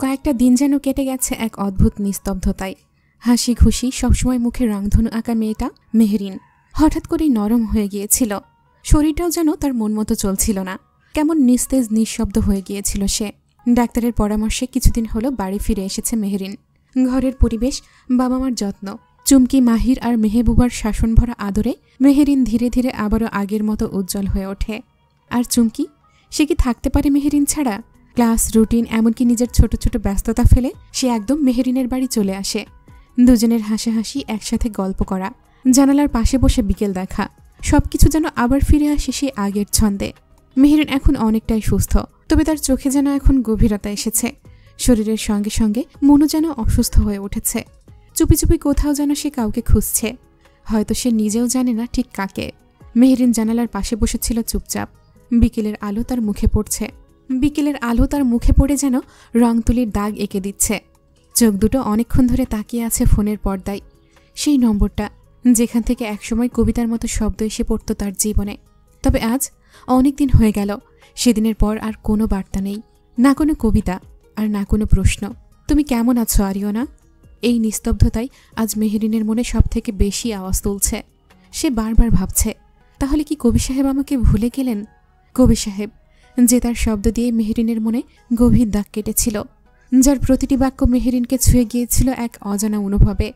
কয়েকটা দিন যেন কেটে গেছে এক অদ্ভুত নিস্তব্ধতায়। হাসি খুশি সবসময় মুখে রংধনু আঁকা মেয়েটা মেহরিন হঠাৎ করেই নরম হয়ে গিয়েছিল। শরীরটাও যেন তার মন মতো চলছিল না, কেমন নিস্তেজ নিঃশব্দ হয়ে গিয়েছিল সে। ডাক্তারের পরামর্শে কিছুদিন হলো বাড়ি ফিরে এসেছে মেহরিন। ঘরের পরিবেশ, বাবা মার যত্ন, চুমকি, মাহির আর মেহবুবার শাসনভরা আদরে মেহরিন ধীরে ধীরে আবারও আগের মতো উজ্জ্বল হয়ে ওঠে। আর চুমকি, সে কি থাকতে পারে মেহরিন ছাড়া? ক্লাস, রুটিন, এমনকি নিজের ছোট ছোট ব্যস্ততা ফেলে সে একদম মেহরিনের বাড়ি চলে আসে। দুজনের হাসাহাসি, একসাথে গল্প করা, জানালার পাশে বসে বিকেল দেখা, সবকিছু যেন আবার ফিরে আসে সেই আগের ছন্দে। মেহরিন এখন অনেকটাই সুস্থ, তবে তার চোখে যেন এখন গভীরতা এসেছে। শরীরের সঙ্গে সঙ্গে মনও যেন অসুস্থ হয়ে উঠেছে। চুপি চুপি কোথাও যেন সে কাউকে খুঁজছে, হয়তো সে নিজেও জানে না ঠিক কাকে। মেহরিন জানালার পাশে বসেছিল চুপচাপ। বিকেলের আলো তার মুখে পড়ছে, বিকেলের আলো তার মুখে পড়ে যেন রং তুলির দাগ এঁকে দিচ্ছে। চোখ দুটো অনেকক্ষণ ধরে তাকিয়ে আছে ফোনের পর্দায়, সেই নম্বরটা যেখান থেকে একসময় কবিতার মতো শব্দ এসে পড়ত তার জীবনে। তবে আজ অনেক দিন হয়ে গেল, সেদিনের পর আর কোনো বার্তা নেই, না কোনো কবিতা আর না কোনো প্রশ্ন। তুমি কেমন আছো আরিয়ানা? এই নিস্তব্ধতাই আজ মেহরিনের মনে সবথেকে বেশি আওয়াজ তুলছে। সে বারবার ভাবছে, তাহলে কি কবি সাহেব আমাকে ভুলে গেলেন? কবি সাহেব, যে তার শব্দ দিয়ে মেহরিনের মনে গভীর দাগ কেটেছিল, যার প্রতিটি বাক্য মেহরিনকে ছুঁয়ে গিয়েছিল এক অজানা অনুভবে।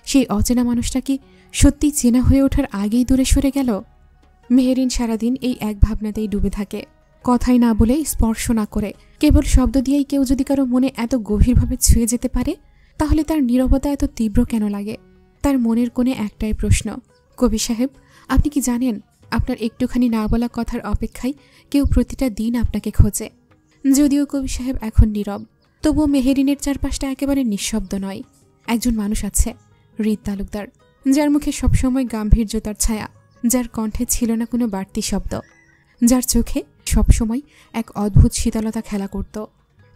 সেই অচেনা মানুষটা কি সত্যি চেনা হয়ে ওঠার আগেই দূরে সরে গেল? মেহরিন সারাদিন এই এক ভাবনাতেই ডুবে থাকে। কথাই না বলে, স্পর্শ না করে, কেবল শব্দ দিয়েই কেউ যদি কারো মনে এত গভীরভাবে ছুঁয়ে যেতে পারে, তাহলে তার নীরবতা এত তীব্র কেন লাগে? তার মনের কোণে একটাই প্রশ্ন, কবি সাহেব, আপনি কি জানেন আপনার একটুখানি না বলা কথার অপেক্ষায় কেউ প্রতিটা দিন আপনাকে খোঁজে? যদিও কবি সাহেব এখন নীরব, তবুও মেহরিনের চারপাশটা একেবারে নিঃশব্দ নয়। একজন মানুষ আছে, হৃদ তালুকদার, যার মুখে সবসময় গাম্ভীর্যতার ছায়া, যার কণ্ঠে ছিল না কোনো বাড়তি শব্দ, যার চোখে সবসময় এক অদ্ভুত শীতলতা খেলা করত।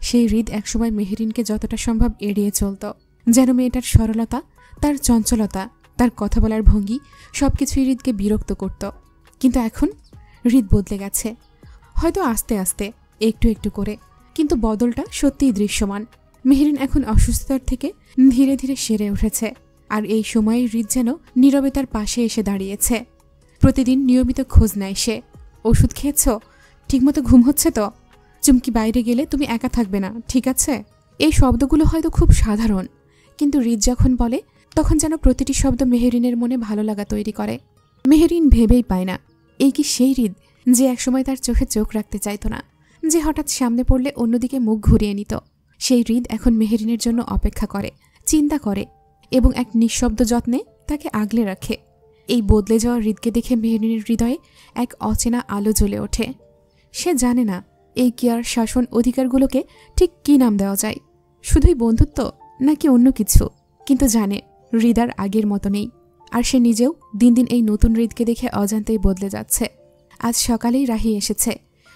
সেই হৃদ একসময় মেহরিনকে যতটা সম্ভব এড়িয়ে চলত, যেন মেয়েটার সরলতা, তার চঞ্চলতা, তার কথা বলার ভঙ্গি সবকিছুই হৃদকে বিরক্ত করত। কিন্তু এখন হৃদ বদলে গেছে, হয়তো আস্তে আস্তে, একটু একটু করে, কিন্তু বদলটা সত্যিই দৃশ্যমান। মেহরিন এখন অসুস্থতার থেকে ধীরে ধীরে সেরে উঠেছে, আর এই সময়ে হৃদ যেন নীরবে তার পাশে এসে দাঁড়িয়েছে। প্রতিদিন নিয়মিত খোঁজ নেয় সে। ওষুধ খেয়েছ? ঠিকমতো ঘুম হচ্ছে তো? চুমকি, বাইরে গেলে তুমি একা থাকবে না, ঠিক আছে? এই শব্দগুলো হয়তো খুব সাধারণ, কিন্তু হৃদ যখন বলে, তখন যেন প্রতিটি শব্দ মেহরিনের মনে ভালো লাগা তৈরি করে। মেহরিন ভেবেই পায় না, এই কি সেই হৃদ যে একসময় তার চোখে চোখ রাখতে চাইত না, যে হঠাৎ সামনে পড়লে অন্যদিকে মুখ ঘুরিয়ে নিত? সেই হৃদ এখন মেহরিনের জন্য অপেক্ষা করে, চিন্তা করে, এবং এক নিঃশব্দ যত্নে তাকে আগলে রাখে। এই বদলে যাওয়া হৃদকে দেখে মেহরিনের হৃদয়ে এক অচেনা আলো জ্বলে ওঠে। সে জানে না এই কেয়ার, শাসন, অধিকারগুলোকে ঠিক কী নাম দেওয়া যায়, শুধুই বন্ধুত্ব নাকি অন্য কিছু, কিন্তু জানে হৃদ আর আগের মতো নেই। আর সে নিজেও দিন দিন এই নতুন হৃদকে দেখে অজান্তেই বদলে যাচ্ছে। আজ সকালেই রাহি এসেছে,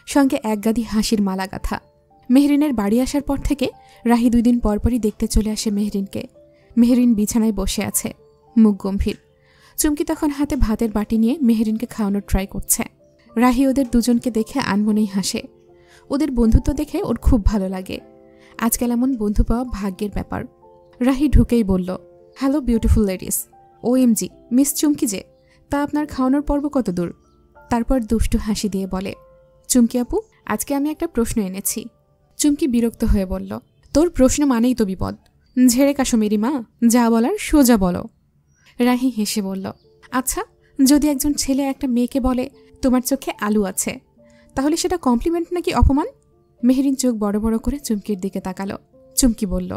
সঙ্গে একগাদি হাসির মালা গাঁথা। মেহরিনের বাড়ি আসার পর থেকে রাহি 2 দিন পরপরই দেখতে চলে আসে মেহরিনকে। মেহরিন বিছানায় বসে আছে, মুখ গম্ভীর। চুমকি তখন হাতে ভাতের বাটি নিয়ে মেহরিনকে খাওয়ানোর ট্রাই করছে। রাহি ওদের দুজনকে দেখে আনমনেই হাসে। ওদের বন্ধুত্ব দেখে ওর খুব ভালো লাগে। আজকাল এমন বন্ধু পাওয়া ভাগ্যের ব্যাপার। রাহি ঢুকেই বলল, hello beautiful ladies. OMG, miss Chumki যে, তা আপনার খাওয়ানোর পর্ব কত দূর? তারপর দুষ্টু হাসি দিয়ে বলে, চুমকি আপু, আজকে আমি একটা প্রশ্ন এনেছি। চুমকি বিরক্ত হয়ে বলল, তোর প্রশ্ন মানেই তো বিপদ। ঝেড়ে কাশো মেরি মা, যা বলার সোজা বলো। রাহি হেসে বলল, আচ্ছা, যদি একজন ছেলে একটা মেয়েকে বলে তোমার চোখে আলু আছে, তাহলে সেটা কমপ্লিমেন্ট নাকি অপমান? মেহরিন চোখ বড় বড় করে চুমকির দিকে তাকালো। চুমকি বলল,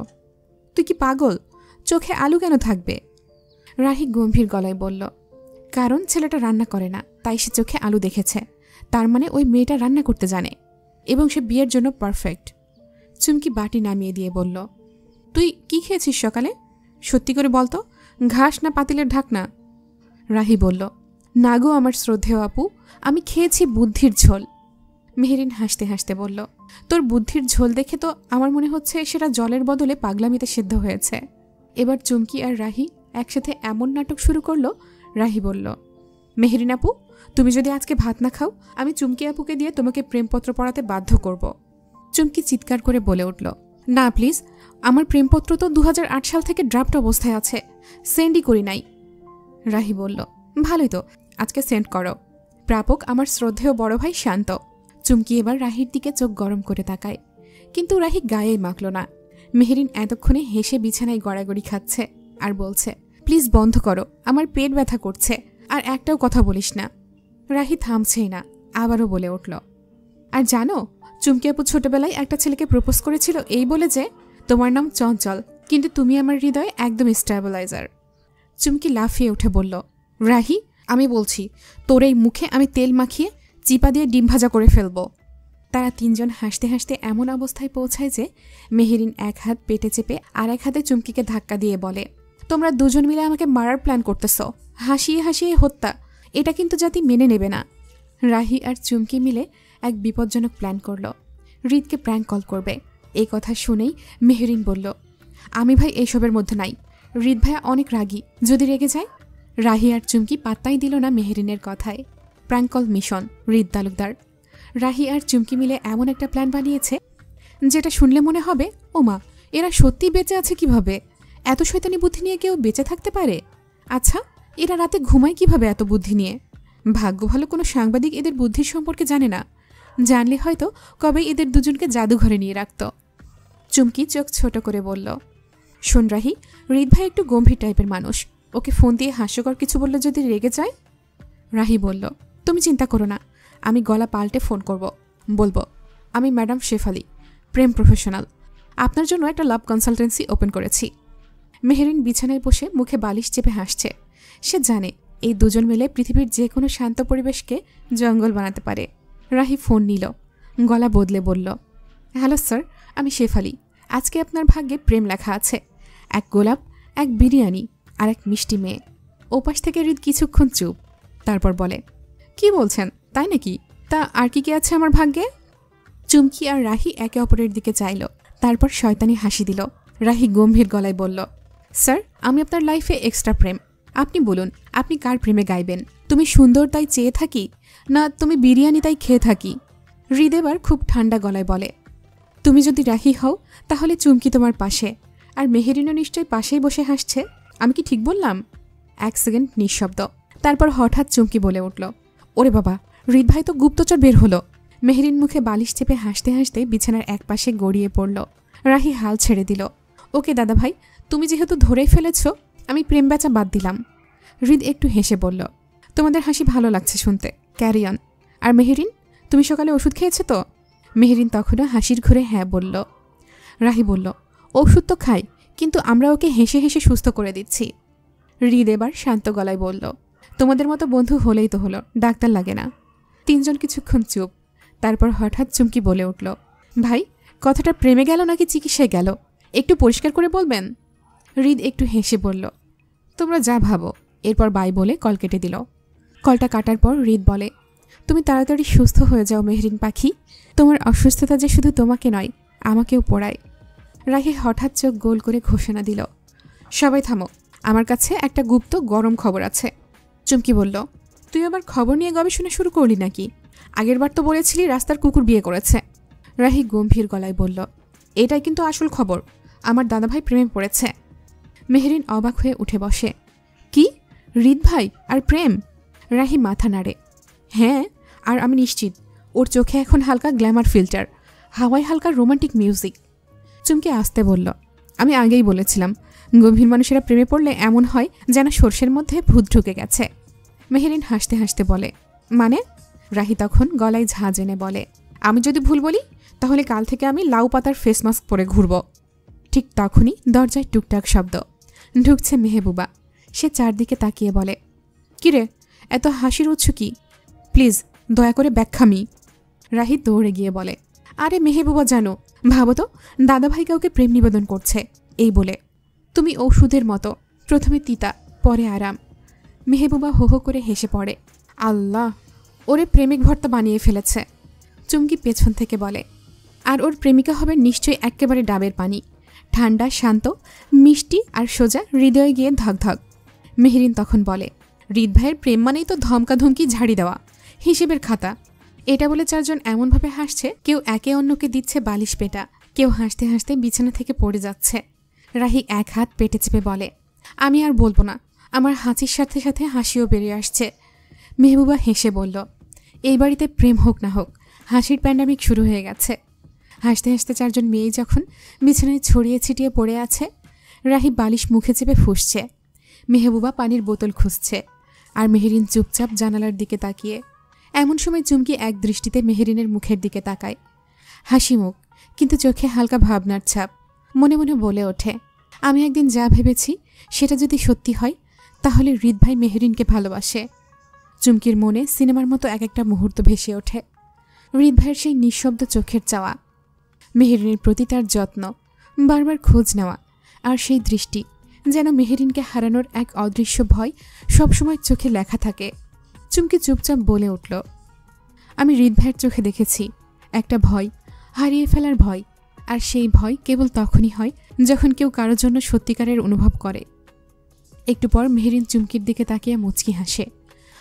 তুই কি পাগল? চোখে আলু কেন থাকবে? রাহি গম্ভীর গলায় বলল, কারণ ছেলেটা রান্না করে না, তাই সে চোখে আলু দেখেছে। তার মানে ওই মেয়েটা রান্না করতে জানে, এবং সে বিয়ের জন্য পারফেক্ট। চুমকি বাটি নামিয়ে দিয়ে বলল, তুই কি খেয়েছিস সকালে? সত্যি করে বলতো, ঘাস না পাতিলের ঢাকনা? রাহি বলল, না গো আমার শ্রদ্ধেয় আপু, আমি খেয়েছি বুদ্ধির ঝোল। মেহরিন হাসতে হাসতে বলল, তোর বুদ্ধির ঝোল দেখে তো আমার মনে হচ্ছে সেটা জলের বদলে পাগলামিতে সিদ্ধ হয়েছে। এবার চুমকি আর রাহি একসাথে এমন নাটক শুরু করলো। রাহি বলল, মেহরিন আপু, তুমি যদি আজকে ভাত না খাও, আমি চুমকি আপুকে দিয়ে তোমাকে প্রেমপত্র পড়াতে বাধ্য করব। চুমকি চিৎকার করে বলে উঠল, না প্লিজ, আমার প্রেমপত্র তো 2008 সাল থেকে ড্রাফট অবস্থায় আছে, সেন্ডই করি নাই। রাহি বলল, ভালোই তো, আজকে সেন্ড করো। প্রাপক আমার শ্রদ্ধেয় বড় ভাই শান্ত। চুমকি এবার রাহির দিকে চোখ গরম করে তাকায়, কিন্তু রাহি গায়ে মাখল না। মেহেরিন এতক্ষণে হেসে বিছানায় গড়াগড়ি খাচ্ছে আর বলছে, প্লিজ বন্ধ করো, আমার পেট ব্যথা করছে, আর একটাও কথা বলিস না। রাহি থামছেই না, আবারও বলে উঠল, আর জানো, চুমকি আপু ছোটবেলায় একটা ছেলেকে প্রপোজ করেছিল এই বলে যে, তোমার নাম চঞ্চল, কিন্তু তুমি আমার হৃদয়ে একদম স্টেবিলাইজার। চুমকি লাফিয়ে উঠে বলল, রাহি, আমি বলছি, তোর এই মুখে আমি তেল মাখিয়ে চিপা দিয়ে ডিম ভাজা করে ফেলব। তারা তিনজন হাসতে হাসতে এমন অবস্থায় পৌঁছায় যে মেহেরিন এক হাত পেটে চেপে আর এক হাতে চুমকিকে ধাক্কা দিয়ে বলে, তোমরা দুজন মিলে আমাকে মারার প্ল্যান করতেছ, হাসিয়ে হাসিয়ে হত্যা, এটা কিন্তু জাতি মেনে নেবে না। রাহি আর চুমকি মিলে এক বিপজ্জনক প্ল্যান করল, হৃদকে প্র্যাঙ্ক কল করবে। এই কথা শুনেই মেহেরিন বলল, আমি ভাই এইসবের মধ্যে নাই, হৃদ ভাইয়া অনেক রাগী, যদি রেগে যায়। রাহি আর চুমকি পাত্তাই দিল না মেহেরিনের কথায়। প্র্যাঙ্ক কল মিশন হৃদ তালুকদার। রাহি আর চুমকি মিলে এমন একটা প্ল্যান বানিয়েছে যেটা শুনলে মনে হবে, ওমা, এরা সত্যি বেঁচে আছে কিভাবে? এত শয়তানি বুদ্ধি নিয়ে কেউ বেঁচে থাকতে পারে? আচ্ছা, এরা রাতে ঘুমায় কিভাবে এত বুদ্ধি নিয়ে? ভাগ্য ভালো কোনো সাংবাদিক এদের বুদ্ধির সম্পর্কে জানে না, জানলে হয়তো কবে এদের দুজনকে জাদুঘরে নিয়ে রাখত। চুমকি চোখ ছোট করে বলল, শোন রাহি, হৃদ ভাই একটু গম্ভীর টাইপের মানুষ, ওকে ফোন দিয়ে হাস্যকর কিছু বললে যদি রেগে যায়। রাহি বলল, তুমি চিন্তা করো না, আমি গলা পাল্টে ফোন করব, বলবো, আমি ম্যাডাম শেফালি, প্রেম প্রফেশনাল, আপনার জন্য একটা লাভ কনসালটেন্সি ওপেন করেছি। মেহেরিন বিছানায় বসে মুখে বালিশ চেপে হাসছে। সে জানে এই দুজন মিলে পৃথিবীর যে কোনো শান্ত পরিবেশকে জঙ্গল বানাতে পারে। রাহি ফোন নিল, গলা বদলে বলল, হ্যালো স্যার, আমি শেফালি। আজকে আপনার ভাগ্যে প্রেম লেখা আছে, এক গোলাপ, এক বিরিয়ানি আর এক মিষ্টি মেয়ে। ওপাশ থেকে হৃদ কিছুক্ষণ চুপ, তারপর বলে, কি বলছেন, তাই নাকি? তা আর কি আছে আমার ভাগ্যে? চুমকি আর রাহি একে অপরের দিকে চাইল, তারপর শয়তানি হাসি দিল। রাহি গম্ভীর গলায় বলল, স্যার, আমি আপনার লাইফে এক্সট্রা প্রেম। আপনি বলুন, আপনি কার প্রেমে গাইবেন? তুমি সুন্দর তাই চেয়ে থাকি, না তুমি বিরিয়ানি তাই খেয়ে থাকি? হৃদ এবার খুব ঠান্ডা গলায় বলে, তুমি যদি রাহি হও তাহলে চুমকি তোমার পাশে, আর মেহেরিনও নিশ্চয়ই পাশেই বসে হাসছে। আমি কি ঠিক বললাম? 1 সেকেন্ড নিঃশব্দ, তারপর হঠাৎ চুমকি বলে উঠল, ওরে বাবা, হৃদ ভাই তো গুপ্তচর বের হলো। মেহেরিন মুখে বালিশ চেপে হাসতে হাসতে বিছানার এক পাশে গড়িয়ে পড়ল। রাহি হাল ছেড়ে দিল, ওকে দাদা ভাই, তুমি যেহেতু ধরেই ফেলেছ, আমি প্রেম বেচা বাদ দিলাম। হৃদ একটু হেসে বলল, তোমাদের হাসি ভালো লাগছে শুনতে, ক্যারি অন। আর মেহেরিন, তুমি সকালে ওষুধ খেয়েছো তো? মেহেরিন তখনও হাসির ঘুরে হ্যাঁ বলল। রাহি বলল, ওষুধ তো খাই, কিন্তু আমরা ওকে হেসে হেসে সুস্থ করে দিচ্ছি। হৃদ এবার শান্ত গলায় বলল, তোমাদের মতো বন্ধু হলেই তো হলো, ডাক্তার লাগে না। তিনজন কিছুক্ষণ চুপ, তারপর হঠাৎ চুমকি বলে উঠল, ভাই, কথাটা প্রেমে গেল নাকি চিকিৎসায় গেল? একটু পরিষ্কার করে বলবেন। হৃদ একটু হেসে বলল, তোমরা যা ভাবো। এরপর বাই বলে কল কেটে দিল। কলটা কাটার পর হৃদ বলে, তুমি তাড়াতাড়ি সুস্থ হয়ে যাও মেহেরিন পাখি, তোমার অসুস্থতা যে শুধু তোমাকে নয়, আমাকেও পড়ায়। রাহি হঠাৎ চোখ গোল করে ঘোষণা দিল, সবাই থামো, আমার কাছে একটা গুপ্ত গরম খবর আছে। চুমকি বলল, তুই আবার খবর নিয়ে গবেষণা শুরু করলি নাকি? আগেরবার তো বলেছিলি রাস্তার কুকুর বিয়ে করেছে। রাহি গম্ভীর গলায় বলল, এটাই কিন্তু আসল খবর, আমার দাদাভাই প্রেমে পড়েছে। মেহেরিন অবাক হয়ে উঠে বসে, কি, হৃদ ভাই আর প্রেম? রাহি মাথা নাড়ে, হ্যাঁ, আর আমি নিশ্চিত ওর চোখে এখন হালকা গ্ল্যামার ফিল্টার, হাওয়ায় হালকা রোমান্টিক মিউজিক। চুমকি আসতে বলল, আমি আগেই বলেছিলাম, গভীর মানুষেরা প্রেমে পড়লে এমন হয় যেন সর্ষের মধ্যে ভূত ঢুকে গেছে। মেহেরিন হাসতে হাসতে বলে, মানে? রাহি তখন গলায় ঝাঁজ এনে বলে, আমি যদি ভুল বলি তাহলে কাল থেকে আমি লাউ পাতার ফেস মাস্ক পরে ঘুরব। ঠিক তখনই দরজায় টুকটাক শব্দ। ঢুকছে মেহবুবা। সে চারদিকে তাকিয়ে বলে, কিরে, এত হাসির উৎস কি? প্লিজ দয়া করে ব্যাখ্যামি। রাহি দৌড়ে গিয়ে বলে, আরে মেহবুবা জানো, ভাবো তো, দাদাভাই কাউকে প্রেম নিবেদন করছে এই বলে। তুমি ঔষধের মতো, প্রথমে তিতা পরে আরাম। মেহবুবা হো হো করে হেসে পড়ে, আল্লাহ, ওরে প্রেমিক ভর্তা বানিয়ে ফেলেছে। চুমকি পেছন থেকে বলে, আর ওর প্রেমিকা হবে নিশ্চয়ই একেবারে ডাবের পানি, ঠান্ডা, শান্ত, মিষ্টি আর সোজা হৃদয়ে গিয়ে ধকধক। মেহেরিন তখন বলে, হৃদ ভাইয়ের প্রেম মানেই তো ধমকাধমকি ঝাড়ি দেওয়া, হিসেবের খাতা। এটা বলে চারজন এমনভাবে হাসছে কেউ একে অন্যকে দিচ্ছে বালিশ পেটা, কেউ হাসতে হাসতে বিছানা থেকে পড়ে যাচ্ছে। রাহি এক হাত পেটে চেপে বলে, আমি আর বলবো না। আমার হাসির সাথে সাথে হাসিও বেরিয়ে আসছে। মেহবুবা হেসে বলল, এই বাড়িতে প্রেম হোক না হোক, হাসির প্যান্ডামিক শুরু হয়ে গেছে। হাসতে হাসতে চারজন মেয়ে যখন বিছানায় ছড়িয়ে ছিটিয়ে পড়ে আছে, রাহি বালিশ মুখে চেপে ফুঁসছে। মেহবুবা পানির বোতল খুঁজছে, আর মেহেরিন চুপচাপ জানালার দিকে তাকিয়ে। এমন সময় চুমকি এক দৃষ্টিতে মেহেরিনের মুখের দিকে তাকায়। হাসি মুখ, কিন্তু চোখে হালকা ভাবনার ছাপ। মনে মনে বলে ওঠে, আমি একদিন যা ভেবেছি সেটা যদি সত্যি হয়, তাহলে হৃদ ভাই মেহেরিনকে ভালোবাসে। চুমকির মনে সিনেমার মতো এক একটা মুহূর্ত ভেসে ওঠে। হৃদ ভাইয়ের সেই নিঃশব্দ চোখের চাওয়া, মেহেরিনের প্রতি তার যত্ন, বারবার খোঁজ নেওয়া, আর সেই দৃষ্টি যেন মেহেরিনকে হারানোর এক অদৃশ্য ভয় সবসময় চোখে লেখা থাকে। চুমকি চুপচাপ বলে উঠল, আমি হৃদ ভাইয়ের চোখে দেখেছি একটা ভয়, হারিয়ে ফেলার ভয়। আর সেই ভয় কেবল তখনই হয় যখন কেউ কারোর জন্য সত্যিকারের অনুভব করে। একটু পর মেহেরিন চুমকির দিকে তাকিয়ে মুচকি হাসে।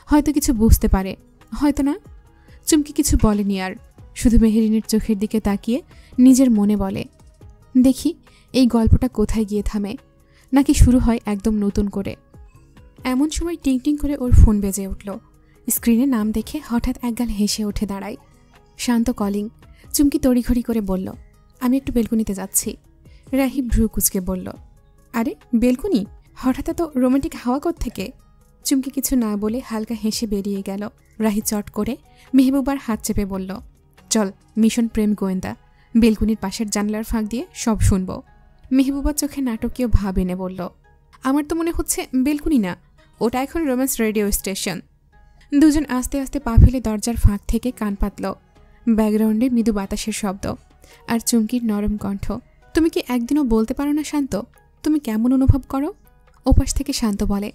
হয়তো কিছু বুঝতে পারে, হয়তো না। চুমকি কিছু বলেনি আর, শুধু মেহেরিনের চোখের দিকে তাকিয়ে নিজের মনে বলে, দেখি এই গল্পটা কোথায় গিয়ে থামে, নাকি শুরু হয় একদম নতুন করে। এমন সময় টিং টিং করে ওর ফোন বেজে উঠল। স্ক্রিনে নাম দেখে হঠাৎ একগাল হেসে উঠে দাঁড়ায়। শান্ত কলিং। চুমকি তড়িঘড়ি করে বলল, আমি একটু বেলকুনিতে যাচ্ছি। রাহি ভ্রু কুচকে বলল, আরে বেলকুনি, হঠাৎ এত রোমান্টিক হাওয়া কোত্থেকে? চুমকি কিছু না বলে হালকা হেসে বেরিয়ে গেল। রাহি চট করে মেহবুবার হাত চেপে বলল, চল, মিশন প্রেম গোয়েন্দা, বেলকুনির পাশের জানলার ফাঁক দিয়ে সব শুনব। মেহবুবার চোখে নাটকীয় ভাব এনে বলল, আমার তো মনে হচ্ছে বেলকুনি না, ওটা এখন রোম্যান্স রেডিও স্টেশন। দুজন আস্তে আস্তে পা ফেলে দরজার ফাঁক থেকে কান পাতল। ব্যাকগ্রাউন্ডে মৃদু বাতাসের শব্দ, আর চুমকির নরম কণ্ঠ, তুমি কি একদিনও বলতে পারো না শান্ত, তুমি কেমন অনুভব করো? ওপাশ থেকে শান্ত বলে,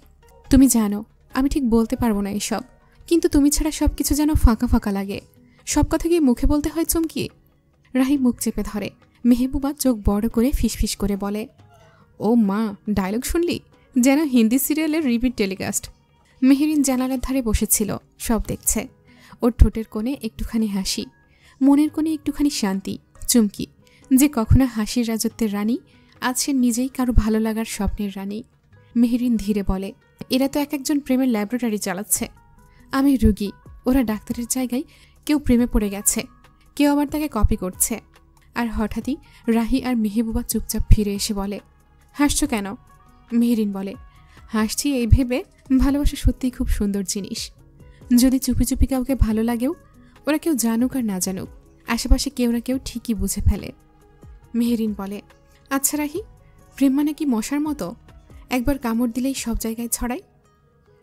তুমি জানো আমি ঠিক বলতে পারবো না এসব, কিন্তু তুমি ছাড়া সব কিছু যেন ফাঁকা ফাঁকা লাগে। সব কথা গিয়ে মুখে বলতে হয় চুমকি। রাহি মুখ চেপে ধরে। মেহবুবা চোখ বড় করে ফিসফিস করে বলে, ও মা, ডায়লগ শুনলি? যেন হিন্দি সিরিয়ালের রিপিট টেলিকাস্ট। মেহেরিন জানালার ধারে বসেছিল, সব দেখছে। ওর ঠোঁটের কোণে একটুখানি হাসি, মনের কোণে একটুখানি শান্তি। চুমকি, যে কখনো হাসির রাজত্বের রানী, আজ সে নিজেই কারো ভালো লাগার স্বপ্নের রানী। মেহেরিন ধীরে বলে, এরা তো এক একজন প্রেমের ল্যাবরেটরি চালাচ্ছে। আমি রুগী, ওরা ডাক্তারের জায়গায় কেউ প্রেমে পড়ে গেছে, কেউ আবার তাকে কপি করছে। আর হঠাৎই রাহি আর মেহবুবা চুপচাপ ফিরে এসে বলে, হাসছো কেন? মেহেরিন বলে, হাসছি এই ভেবে ভালোবাসা সত্যিই খুব সুন্দর জিনিস। যদি চুপি চুপি কাউকে ভালো লাগেও, ওরা কেউ জানুক আর না জানুক, আশেপাশে কেউ না কেউ ঠিকই বুঝে ফেলে। মেহেরিন বলে, আচ্ছা রাহি, প্রেম মানে কি মশার মতো একবার কামড় দিলেই সব জায়গায় ছড়ায়?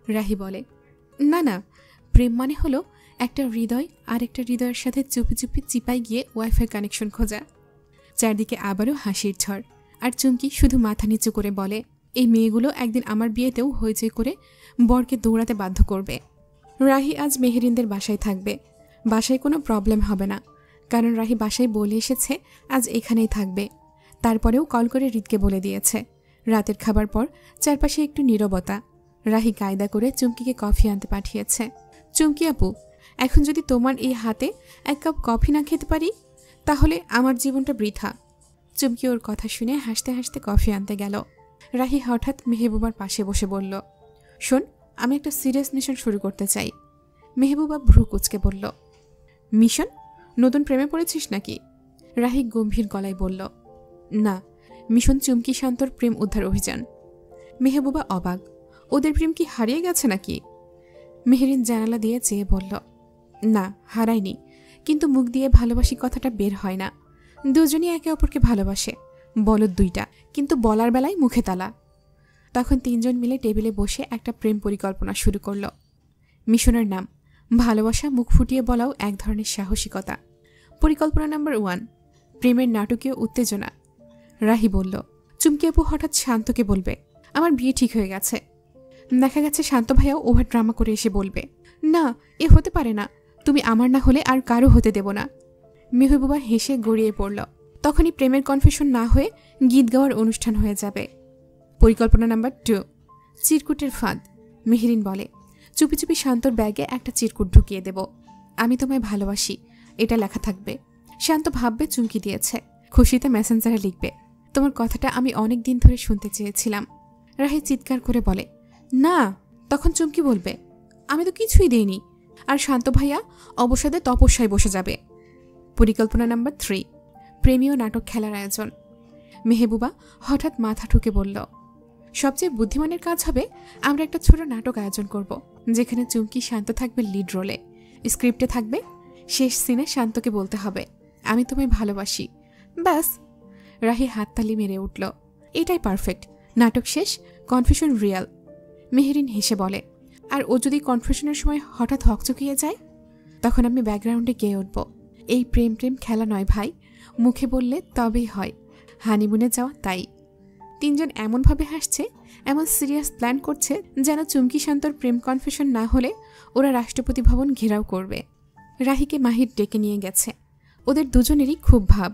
রাহি বলে, না না, প্রেম মানে হলো একটা হৃদয় আর একটা হৃদয়ের সাথে চুপি চুপি চিপাই গিয়ে ওয়াইফাই কানেকশন খোঁজা। চারদিকে আবারও হাসির ঝড়। আর চুমকি শুধু মাথা নিচু করে বলে, এই মেয়েগুলো একদিন আমার বিয়েতেও হইচই করে বরকে দৌড়াতে বাধ্য করবে। রাহি আজ মেহেরিনদের বাসায় থাকবে। বাসায় কোনো প্রবলেম হবে না, কারণ রাহি বাসায় বলে এসেছে আজ এখানেই থাকবে। তারপরেও কল করে হৃদকে বলে দিয়েছে। রাতের খাবার পর চারপাশে একটু নীরবতা। রাহি কায়দা করে চুমকিকে কফি আনতে পাঠিয়েছে। চুমকি আপু, এখন যদি তোমার এই হাতে এক কাপ কফি না খেতে পারি, তাহলে আমার জীবনটা বৃথা। চুমকি ওর কথা শুনে হাসতে হাসতে কফি আনতে গেল। রাহি হঠাৎ মেহবুবার পাশে বসে বলল, শোন, আমি একটা সিরিয়াস মিশন শুরু করতে চাই। মেহবুবা ভ্রু কুচকে বলল, মিশন? নতুন প্রেমে পড়েছিস নাকি? রাহি গম্ভীর গলায় বলল, না, মিশন চুমকি শান্তর প্রেম উদ্ধার অভিযান। মেহবুবা অবাক, ওদের প্রেম কি হারিয়ে গেছে নাকি? মেহেরিন জানালা দিয়ে চেয়ে বলল, না, হারায়নি, কিন্তু মুখ দিয়ে ভালোবাসি কথাটা বের হয় না। দুজনই একে অপরকে ভালোবাসে, বলদ দুইটা, কিন্তু বলার বেলায় মুখে তালা। তখন তিনজন মিলে টেবিলে বসে একটা প্রেম পরিকল্পনা শুরু করল। মিশনের নাম ভালোবাসা, মুখ ফুটিয়ে বলাও এক ধরনের সাহসিকতা। পরিকল্পনা নাম্বার 1, প্রেমের নাটকীয় উত্তেজনা। রাহি বলল, চুমকি আপু হঠাৎ শান্তকে বলবে আমার বিয়ে ঠিক হয়ে গেছে। দেখা গেছে শান্ত ভাইয়াও ওভার ড্রামা করে এসে বলবে, না, এ হতে পারে না, তুমি আমার না হলে আর কারো হতে দেব না। মেহবুবা হেসে গড়িয়ে পড়ল। তখনই প্রেমের কনফেশন না হয়ে গীত গাওয়ার অনুষ্ঠান হয়ে যাবে। পরিকল্পনা নাম্বার 2, চিরকুটের ফাঁদ। মেহেরিন বলে, চুপি চুপি শান্তর ব্যাগে একটা চিরকুট ঢুকিয়ে দেব। আমি তোমায় ভালোবাসি, এটা লেখা থাকবে। শান্ত ভাববে চুমকি দিয়েছে, খুশিতে মেসেঞ্জারে লিখবে, তোমার কথাটা আমি অনেক দিন ধরে শুনতে চেয়েছিলাম। রাহি চিৎকার করে বলে, না। তখন চুমকি বলবে, আমি তো কিছুই দেইনি। আর শান্ত ভাইয়া অবসাদে তপস্যায় বসে যাবে। পরিকল্পনা নাম্বার 3, প্রেমীয় নাটক খেলার আয়োজন। মেহবুবা হঠাৎ মাথা ঠুকে বলল, সবচেয়ে বুদ্ধিমানের কাজ হবে আমরা একটা ছোট নাটক আয়োজন করব, যেখানে চুমকি শান্ত থাকবে লিড রোলে। স্ক্রিপ্টে থাকবে, শেষ সিনে শান্তকে বলতে হবে, আমি তোমায় ভালোবাসি। ব্যাস। রাহি হাততালি মেরে উঠল, এটাই পারফেক্ট। নাটক শেষ, কনফেশন রিয়াল। মেহেরিন হেসে বলে, আর ও যদি কনফেশনের সময় হঠাৎ হকচকিয়ে যায়, তখন আমি ব্যাকগ্রাউন্ডে গেয়ে উঠব, এই প্রেম প্রেম খেলা নয় ভাই, মুখে বললে তবেই হয়, হানিমুনে যাওয়া তাই। তিনজন এমনভাবে হাসছে, এমন সিরিয়াস প্ল্যান করছে যেন চুমকি শান্তর প্রেম কনফেশন না হলে ওরা রাষ্ট্রপতি ভবন ঘেরাও করবে। রাহিকে মাহির ডেকে নিয়ে গেছে। ওদের দুজনেরই খুব ভাব,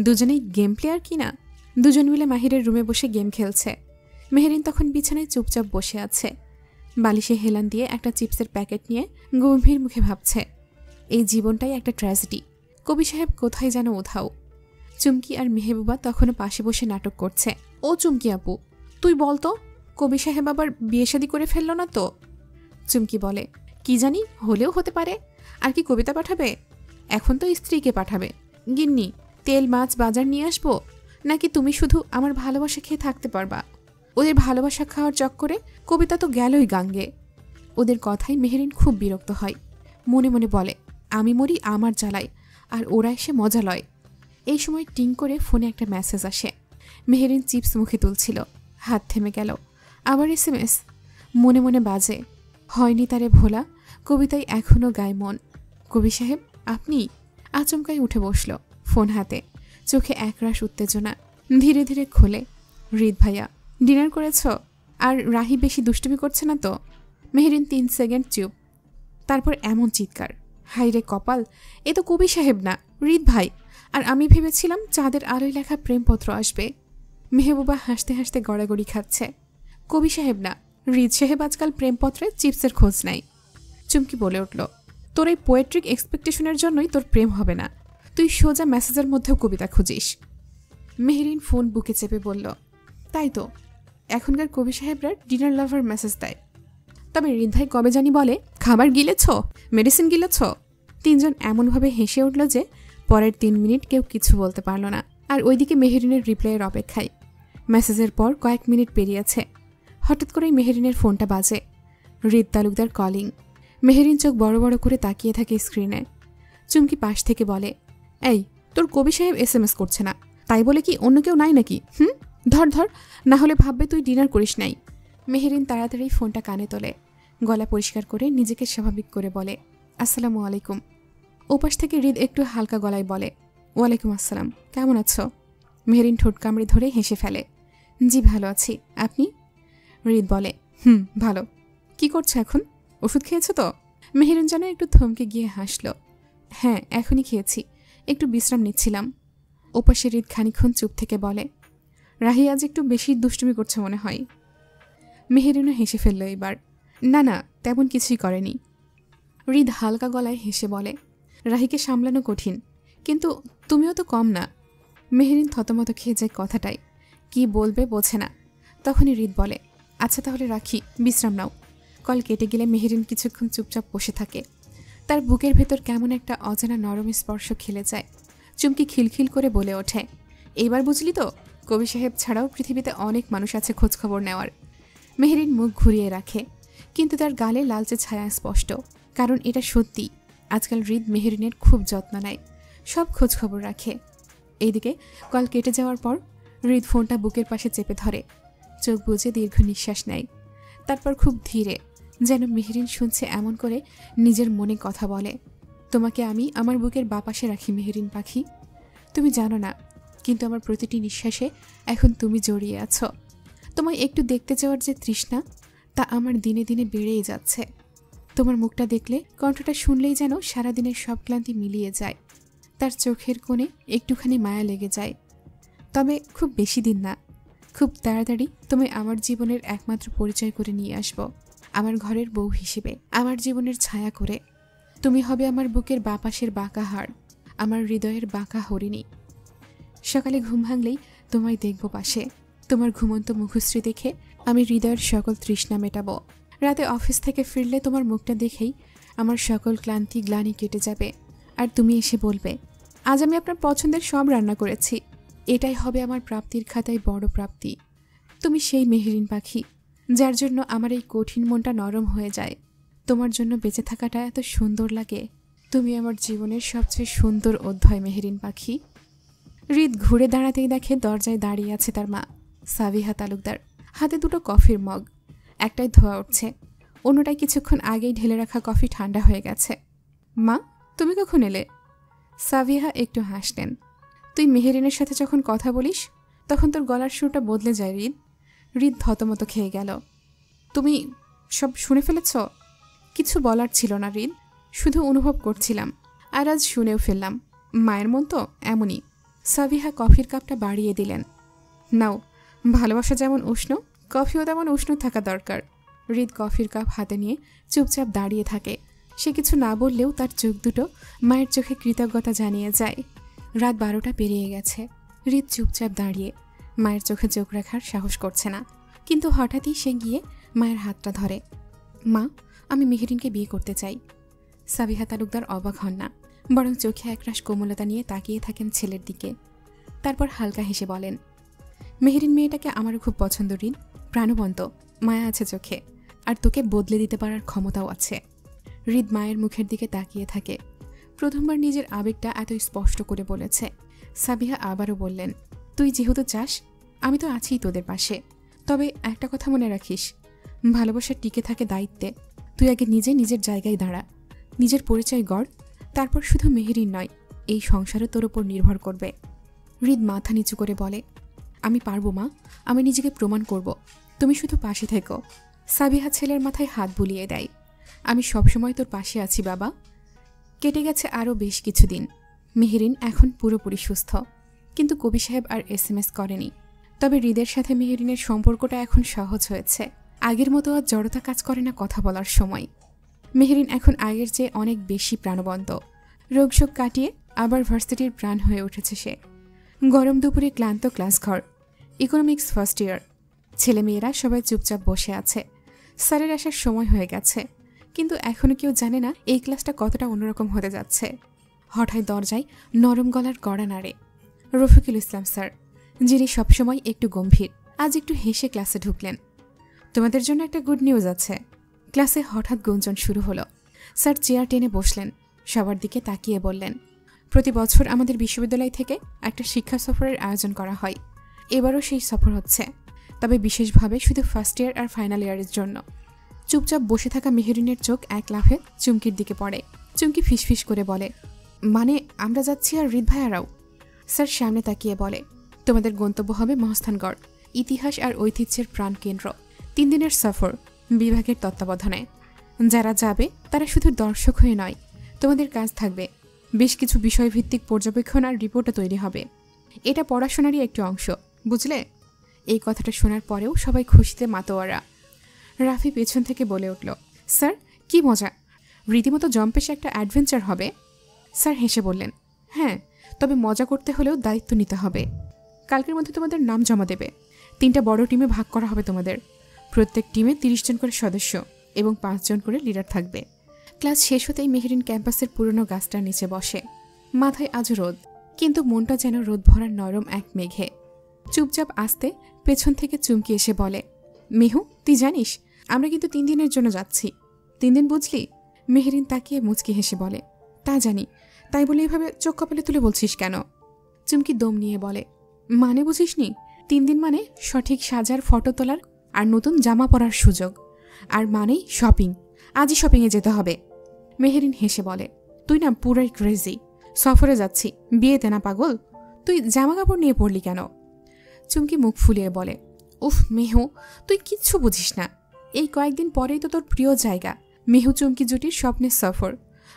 দুজনেই গেম প্লেয়ার কিনা। দুজন মিলে মাহিরের রুমে বসে গেম খেলছে। মেহেরিন তখন বিছানায় চুপচাপ বসে আছে, বালিশে হেলান দিয়ে একটা চিপসের প্যাকেট নিয়ে গম্ভীর মুখে ভাবছে, এই জীবনটাই একটা ট্র্যাজেডি। কবি সাহেব কোথায় যেন উধাও। চুমকি আর মেহবুবা তখনও পাশে বসে নাটক করছে। ও চুমকি আপু, তুই বলতো, কবি সাহেব আবার বিয়ে শাদী করে ফেলল না তো? চুমকি বলে, কি জানি, হলেও হতে পারে। আর কি কবিতা পাঠাবে? এখন তো স্ত্রীকে পাঠাবে। গিন্নি, তেল মাছ বাজার নিয়ে আসবো, নাকি তুমি শুধু আমার ভালোবাসা খেয়ে থাকতে পারবা? ওদের ভালোবাসা খাওয়ার চক্করে কবিতা তো গেলই গাঙ্গে। ওদের কথায় মেহেরিন খুব বিরক্ত হয়। মনে মনে বলে, আমি মরি আমার জ্বালায়, আর ওরা এসে মজা লয়। এই সময় টিং করে ফোনে একটা মেসেজ আসে। মেহেরিন চিপস মুখে তুলছিল, হাত থেমে গেল। আবার SMS। মনে মনে বাজে, হয়নি তারে ভোলা, কবিতায় এখনও গায় মন। কবি সাহেব আপনি? আচমকাই উঠে বসল, ফোন হাতে, চোখে একরাশ উত্তেজনা। ধীরে ধীরে খোলে, হৃদ ভাইয়া ডিনার করেছ? আর রাহি বেশি দুষ্টুমি করছে না তো? মেহেরিন 3 সেকেন্ড চুপ, তারপর এমন চিৎকার, হাইরে কপাল, এ তো কবি সাহেব না, হৃদ ভাই। আর আমি ভেবেছিলাম চাঁদের আলোয় লেখা প্রেমপত্র আসবে। মেহবুবা হাসতে হাসতে গড়াগড়ি খাচ্ছে। কবি সাহেব না, হৃদ সাহেব আজকাল প্রেমপত্রে চিপসের খোঁজ নাই। চুমকি বলে উঠল, তোর এই পোয়েট্রিক এক্সপেকটেশনের জন্যই তোর প্রেম হবে না। তুই সোজা মেসেজের মধ্যেও কবিতা খুঁজিস। মেহেরিন ফোন বুকে চেপে বলল, তাই তো, এখনকার কবি সাহেবরা ডিনার লাভার মেসেজ দেয়। তবে হৃদ ভাই কবে জানি বলে, খাবার গিলেছ, মেডিসিন গিলেছ। তিনজন এমনভাবে হেসে উঠল যে পরের 3 মিনিট কেউ কিছু বলতে পারল না। আর ওইদিকে মেহেরিনের রিপ্লাইয়ের অপেক্ষায়। মেসেজের পর কয়েক মিনিট পেরিয়েছে। হঠাৎ করেই মেহেরিনের ফোনটা বাজে। হৃদ তালুকদার কলিং। মেহেরিন চোখ বড় বড় করে তাকিয়ে থাকে স্ক্রিনে। চুমকি পাশ থেকে বলে, এই তোর কবি সাহেব SMS করছে না, তাই বলে কি অন্য কেউ নাই নাকি? ধর ধর, না হলে ভাববে তুই ডিনার করিস নাই। মেহেরিন তাড়াতাড়ি ফোনটা কানে তোলে, গলা পরিষ্কার করে নিজেকে স্বাভাবিক করে বলে, আসসালামু আলাইকুম। ওপাশ থেকে হৃদ একটু হালকা গলায় বলে, ওয়ালাইকুম আসসালাম, কেমন আছো? মেহেরিন ঠোঁট কামড়ে ধরে হেসে ফেলে, জি ভালো আছি, আপনি? হৃদ বলে, ভালো। কি করছো এখন? ওষুধ খেয়েছো তো? মেহেরিন যেন একটু থমকে গিয়ে হাসল। হ্যাঁ, এখনই খেয়েছি, একটু বিশ্রাম নিচ্ছিলাম। ওপাশে হৃদ খানিক্ষণ চুপ থেকে বলে, রাহি আজ একটু বেশি দুষ্টুমি করছে মনে হয়। মেহেরিনও হেসে ফেলল এবার। না না, তেমন কিছুই করেনি। হৃদ হালকা গলায় হেসে বলে, রাহিকে সামলানো কঠিন, কিন্তু তুমিও তো কম না। মেহেরিন থতমত খেয়ে যায় কথাটাই, কি বলবে বোঝে না। তখনই হৃদ বলে, আচ্ছা তাহলে রাখি, বিশ্রাম নাও। কল কেটে গেলে মেহেরিন কিছুক্ষণ চুপচাপ বসে থাকে। তার বুকের ভেতর কেমন একটা অজানা নরম স্পর্শ খেলে যায়। চুমকি খিলখিল করে বলে ওঠে, এইবার বুঝলি তো, কবি সাহেব ছাড়াও পৃথিবীতে অনেক মানুষ আছে খোঁজখবর নেওয়ার। মেহেরিন মুখ ঘুরিয়ে রাখে, কিন্তু তার গালে লালচে ছায়া স্পষ্ট, কারণ এটা সত্যি। আজকাল হৃদ মেহেরিনের খুব যত্ন নেয়, সব খোঁজখবর রাখে। এইদিকে কল কেটে যাওয়ার পর হৃদ ফোনটা বুকের পাশে চেপে ধরে, চোখ বুজে দীর্ঘ নিঃশ্বাস নেয়। তারপর খুব ধীরে, যেন মেহেরিন শুনছে এমন করে নিজের মনে কথা বলে, তোমাকে আমি আমার বুকের বাপাশে রাখি মেহেরিন পাখি। তুমি জানো না, কিন্তু আমার প্রতিটি নিঃশ্বাসে এখন তুমি জড়িয়ে আছো। তোমায় একটু দেখতে যাওয়ার যে তৃষ্ণা, তা আমার দিনে দিনে বেড়েই যাচ্ছে। তোমার মুখটা দেখলে, কণ্ঠটা শুনলেই যেন সারাদিনের সব ক্লান্তি মিলিয়ে যায়। তার চোখের কোণে একটুখানি মায়া লেগে যায়। তবে খুব বেশি দিন না, খুব তাড়াতাড়ি তুমি আমার জীবনের একমাত্র পরিচয় করে নিয়ে আসবো, আমার ঘরের বউ হিসেবে, আমার জীবনের ছায়া করে। তুমি হবে আমার বুকের বাপাশের বাঁকা হাড়, আমার হৃদয়ের বাঁকা হরিণী। সকালে ঘুম ভাঙলেই তোমায় দেখব পাশে। তোমার ঘুমন্ত মুখশ্রী দেখে আমি হৃদয়ের সকল তৃষ্ণা মেটাবো। রাতে অফিস থেকে ফিরলে তোমার মুখটা দেখেই আমার সকল ক্লান্তি গ্লানি কেটে যাবে। আর তুমি এসে বলবে, আজ আমি আপনার পছন্দের সব রান্না করেছি। এটাই হবে আমার প্রাপ্তির খাতায় বড় প্রাপ্তি। তুমি সেই মেহেরিন পাখি, যার জন্য আমার এই কঠিন মনটা নরম হয়ে যায়। তোমার জন্য বেঁচে থাকাটা এত সুন্দর লাগে। তুমি আমার জীবনের সবচেয়ে সুন্দর অধ্যায় মেহেরিন পাখি। হৃদ ঘুরে দাঁড়াতেই দেখে দরজায় দাঁড়িয়ে আছে তার মা সাবিহা তালুকদার, হাতে দুটো কফির মগ। একটাই ধোয়া উঠছে, অন্যটাই কিছুক্ষণ আগেই ঢেলে রাখা কফি ঠান্ডা হয়ে গেছে। মা, তুমি কখন এলে? সাবিহা একটু হাসলেন। তুই মেহেরিনের সাথে যখন কথা বলিস তখন তোর গলার সুরটা বদলে যায় হৃদ। হৃদ থতমত খেয়ে গেল। তুমি সব শুনে ফেলেছ? কিছু বলার ছিল না হৃদ, শুধু অনুভব করছিলাম। আর আজ শুনেও ফেললাম। মায়ের মন তো এমনই। সাবিহা কফির কাপটা বাড়িয়ে দিলেন। নাও, ভালোবাসা যেমন উষ্ণ, কফিও তেমন উষ্ণ থাকা দরকার। হৃদ কফির কাপ হাতে নিয়ে চুপচাপ দাঁড়িয়ে থাকে। সে কিছু না বললেও তার চোখ দুটো মায়ের চোখে কৃতজ্ঞতা জানিয়ে যায়। রাত 12টা পেরিয়ে গেছে। হৃদ চুপচাপ দাঁড়িয়ে মায়ের চোখে চোখ রাখার সাহস করছে না, কিন্তু হঠাৎই সে গিয়ে মায়ের হাতটা ধরে। মা, আমি মেহেরিনকে বিয়ে করতে চাই। সাবিহা তালুকদার অবাক হন না, বরং চোখে একরাশ কোমলতা নিয়ে তাকিয়ে থাকেন ছেলের দিকে। তারপর হালকা হেসে বলেন, মেহেরিন মেয়েটাকে আমারও খুব পছন্দ হৃদ। প্রাণবন্ত, মায়া আছে চোখে, আর তোকে বদলে দিতে পারার ক্ষমতাও আছে। হৃদ মায়ের মুখের দিকে তাকিয়ে থাকে। প্রথমবার নিজের আবেগটা এত স্পষ্ট করে বলেছে। সাবিহা আবারও বললেন, তুই যেহেতু চাস, আমি তো আছি তোদের পাশে। তবে একটা কথা মনে রাখিস, ভালোবাসা টিকে থাকে দায়িত্বে। তুই আগে নিজের জায়গায় দাঁড়া, নিজের পরিচয় গড়, তারপর শুধু মেহেরিন নয়, এই সংসারও তোর উপর নির্ভর করবে। হৃদ মাথা নিচু করে বলে, আমি পারবো মা, আমি নিজেকে প্রমাণ করব। তুমি শুধু পাশে থেকো। সাবিহা ছেলের মাথায় হাত বুলিয়ে দেয়। আমি সবসময় তোর পাশে আছি বাবা। কেটে গেছে আরও বেশ কিছুদিন। মেহেরিন এখন পুরোপুরি সুস্থ, কিন্তু কবি সাহেব আর SMS করেনি। তবে হৃদের সাথে মেহেরিনের সম্পর্কটা এখন সহজ হয়েছে। আগের মতো আর জড়তা কাজ করে না কথা বলার সময়। মেহেরিন এখন আগের চেয়ে অনেক বেশি প্রাণবন্ত। রোগশোক কাটিয়ে আবার ভার্সিটির প্রাণ হয়ে উঠেছে সে। গরম দুপুরে ক্লান্ত ক্লাসঘর, ইকোনমিক্স ফার্স্ট ইয়ার। ছেলেমেয়েরা সবাই চুপচাপ বসে আছে। স্যারের আসার সময় হয়ে গেছে, কিন্তু এখনও কেউ জানে না এই ক্লাসটা কতটা অন্যরকম হতে যাচ্ছে। হঠাৎ দরজায় নরম গলার কড়া নাড়ে। রফিকুল ইসলাম স্যার, যিনি সবসময় একটু গম্ভীর, আজ একটু হেসে ক্লাসে ঢুকলেন। তোমাদের জন্য একটা গুড নিউজ আছে। ক্লাসে হঠাৎ গুঞ্জন শুরু হলো। স্যার চেয়ার টেনে বসলেন, সবার দিকে তাকিয়ে বললেন, প্রতি বছর আমাদের বিশ্ববিদ্যালয় থেকে একটা শিক্ষা সফরের আয়োজন করা হয়। এবারও সেই সফর হচ্ছে, তবে বিশেষভাবে শুধু ফার্স্ট ইয়ার আর ফাইনাল ইয়ারের জন্য। চুপচাপ বসে থাকা মেহেরিনের চোখ এক লাফে চুমকির দিকে পড়ে। চুমকি ফিসফিস করে বলে, মানে আমরা যাচ্ছি আর হৃদ ভাইয়ারাও? স্যার সামনে তাকিয়ে বলে, তোমাদের গন্তব্য হবে মহাস্থানগড়, ইতিহাস আর ঐতিহ্যের প্রাণকেন্দ্র। 3 দিনের সফর, বিভাগের তত্ত্বাবধানে। যারা যাবে তারা শুধু দর্শক হয়ে নয়, তোমাদের কাজ থাকবে বেশ কিছু বিষয়ভিত্তিক পর্যবেক্ষণ আর রিপোর্টও তৈরি হবে। এটা পড়াশোনারই একটি অংশ, বুঝলে? এই কথাটা শোনার পরেও সবাই খুশিতে মাতোয়ারা। রাফি পেছন থেকে বলে উঠল, স্যার কি মজা, রীতিমতো জম্পেশে একটা অ্যাডভেঞ্চার হবে। স্যার হেসে বললেন, হ্যাঁ, তবে মজা করতে হলেও দায়িত্ব নিতে হবে। কালকের মধ্যে তোমাদের নাম জমা দেবে। 3টা বড় টিমে ভাগ করা হবে তোমাদের। প্রত্যেক টিমে 30 জন করে সদস্য এবং 5 জন করে লিডার থাকবে। ক্লাস শেষ হতেই মেহেরিন ক্যাম্পাসের পুরনো গাছটার নিচে বসে। মাথায় আজ রোদ, কিন্তু মনটা যেন রোদ ভরার নরম এক মেঘে। চুপচাপ আসতে পেছন থেকে চুমকি এসে বলে, মেহু তুই জানিস আমরা কিন্তু 3 দিনের জন্য যাচ্ছি। 3 দিন বুঝলি? মেহেরিন তাকিয়ে মুচকি হেসে বলে, তা জানি, তাই বলে এভাবে চোখ কপালে তুলে বলছিস কেন? চুমকি দম নিয়ে বলে, মানে বুঝিসনি? 3 দিন মানে সঠিক সাজার, ফটো তোলার আর নতুন জামা পরার সুযোগ। আর মানেই শপিং। আজই শপিংয়ে যেতে হবে। মেহেরিন হেসে বলে, তুই না পুরাই ক্রেজি। সফরে যাচ্ছি, বিয়েতে না পাগল। তুই জামা কাপড় নিয়ে পড়লি কেন? চুমকি মুখ ফুলিয়ে বলে, উফ মেহু, তুই কিচ্ছু বুঝিস না। এই কয়েকদিন পরেই তো তোর প্রিয় জায়গা মেহু চুমকি জুটির স্বপ্নের সফর,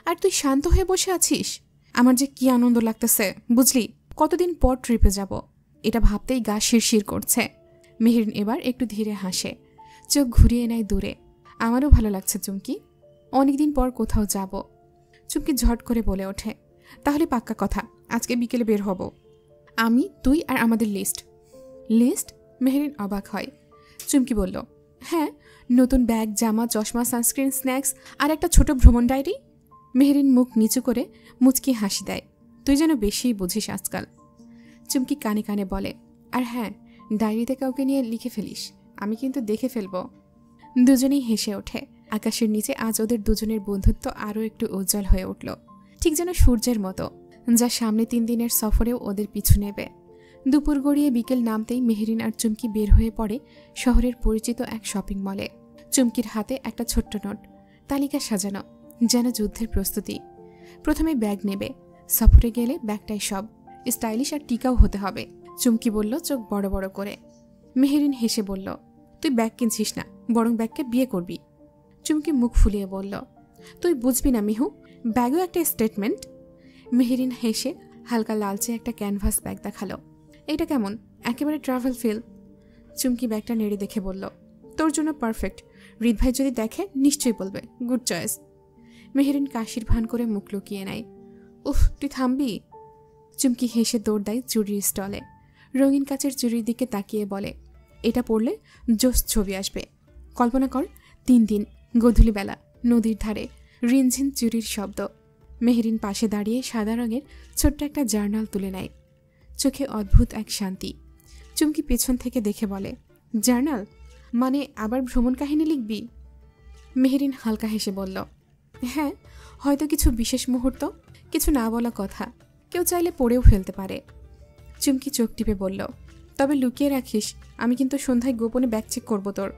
আর তুই শান্ত হয়ে বসে আছিস। আমার যে কি আনন্দ লাগতেছে বুঝলি। কতদিন পর ট্রিপে যাব, এটা ভাবতেই গা শিরশির করছে। মেহেরিন এবার একটু ধীরে হাসে, চোখ ঘুরিয়ে নেয় দূরে। আমারও ভালো লাগছে চুমকি, অনেকদিন পর কোথাও যাব। চুমকি ঝট করে বলে ওঠে, তাহলে পাক্কা কথা, আজকে বিকেলে বের হব। আমি, তুই আর আমাদের লিস্ট। লিস্ট? মেহরিন অবাক হয়। চুমকি বলল, হ্যাঁ, নতুন ব্যাগ, জামা, চশমা, সানস্ক্রিন, স্ন্যাক্স আর একটা ছোট ভ্রমণ ডায়েরি। মেহরিন মুখ নিচু করে মুচকি হাসি দেয়। তুই যেন বেশিই বুঝিস আজকাল। চুমকি কানে কানে বলে, আর হ্যাঁ, ডায়েরিতে কাউকে নিয়ে লিখে ফেলিস, আমি কিন্তু দেখে ফেলব। দুজনেই হেসে ওঠে। আকাশের নিচে আজ ওদের দুজনের বন্ধুত্ব আরও একটু উজ্জ্বল হয়ে উঠল, ঠিক যেন সূর্যের মতো, যা সামনে 3 দিনের সফরেও ওদের পিছু নেবে। দুপুর গড়িয়ে বিকেল নামতেই মেহরিন আর চুমকি বের হয়ে পড়ে শহরের পরিচিত এক শপিং মলে। চুমকির হাতে একটা ছোট্ট নোট, তালিকা সাজানো, যেন যুদ্ধের প্রস্তুতি। প্রথমে ব্যাগ নেবে, সফরে গেলে ব্যাগটাই সব, স্টাইলিশ আর টিকাও হতে হবে। চুমকি বলল চোখ বড় বড় করে। মেহরিন হেসে বলল, তুই ব্যাগ কিনছিস না, বরং ব্যাগকে বিয়ে করবি। চুমকি মুখ ফুলিয়ে বলল, তুই বুঝবি না মিহু, ব্যাগও একটা স্টেটমেন্ট। মেহরিন হেসে হালকা লালচে একটা ক্যানভাস ব্যাগ দেখালো। এটা কেমন? একেবারে ট্রাভেল ফিল। চুমকি ব্যাগটা নেড়ে দেখে বলল, তোর জন্য পারফেক্ট। হৃদ ভাই যদি দেখে নিশ্চয়ই বলবে গুড চয়েস। মেহরিন কাশির ভান করে মুখ লুকিয়ে নেয়। উফ, তুই থামবি। চুমকি হেসে দৌড় দেয় চুরির স্টলে। রঙিন কাচের চুরির দিকে তাকিয়ে বলে, এটা পড়লে জোস ছবি আসবে। কল্পনা কর, 3 দিন, গধূলিবেলা, নদীর ধারে, রিনঝিন চুরির শব্দ। মেহরিন পাশে দাঁড়িয়ে সাদা রঙের ছোট্ট একটা জার্নাল তুলে নেয়। চোখে অদ্ভুত এক শান্তি। চুমকি পেছন থেকে দেখে বলে, জার্নাল মানে আবার ভ্রমণ কাহিনী লিখবি? মেহরিন হালকা হেসে বলল, হ্যাঁ, হয়তো কিছু বিশেষ মুহূর্ত, কিছু না বলা কথা, কেউ চাইলে পড়েও ফেলতে পারে। চুমকি চোখ টিপে বলল, তবে লুকিয়ে রাখিস, আমি কিন্তু সন্ধ্যায় গোপনে ব্যাগ চেক করব তোর।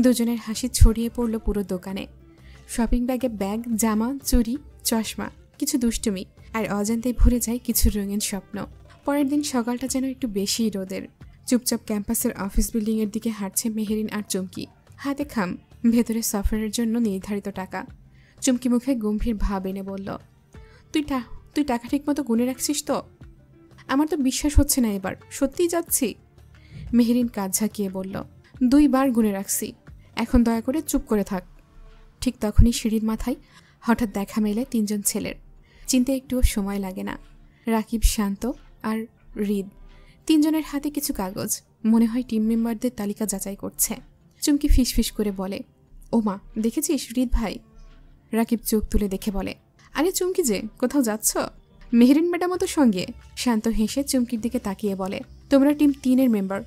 দুজনের হাসি ছড়িয়ে পড়ল পুরো দোকানে। শপিং ব্যাগে ব্যাগ, জামা, চুড়ি, চশমা, কিছু দুষ্টুমি, আর অজান্তেই ভরে যায় কিছু রঙিন স্বপ্ন। পরের দিন সকালটা যেন একটু বেশিই রোদের। চুপচাপ ক্যাম্পাসের অফিস বিল্ডিংয়ের দিকে হাঁটছে মেহরিন আর চুমকি, হাতে খাম, ভেতরে সফরের জন্য নির্ধারিত টাকা। চুমকি মুখে গম্ভীর ভাব এনে বলল, তুই টাকা ঠিক মতো গুনে রাখছিস তো? আমার তো বিশ্বাস হচ্ছে না, এবার সত্যিই যাচ্ছি। মেহরিন কাঁধ ঝাঁকিয়ে বলল, 2 বার গুনে রাখছি, এখন দয়া করে চুপ করে থাক। ঠিক তখনই সিঁড়ির মাথায় হঠাৎ দেখা মেলে 3 জন ছেলের। চিনতে একটুও সময় লাগে না। রাকিব, শান্ত আর হৃদ। 3 জনের হাতে কিছু কাগজ, মনে হয় টিম মেম্বারদের তালিকা যাচাই করছে। চুমকি ফিসফিস করে বলে, ওমা, দেখেছিস হৃদ ভাই? রাকিব চোখ তুলে দেখে বলে, আরে চুমকি যে, কোথাও যাচ্ছ? মেহরিন ম্যাডামও তো সঙ্গে। শান্ত হেসে চুমকির দিকে তাকিয়ে বলে, তোমরা টিম 3-এর মেম্বার।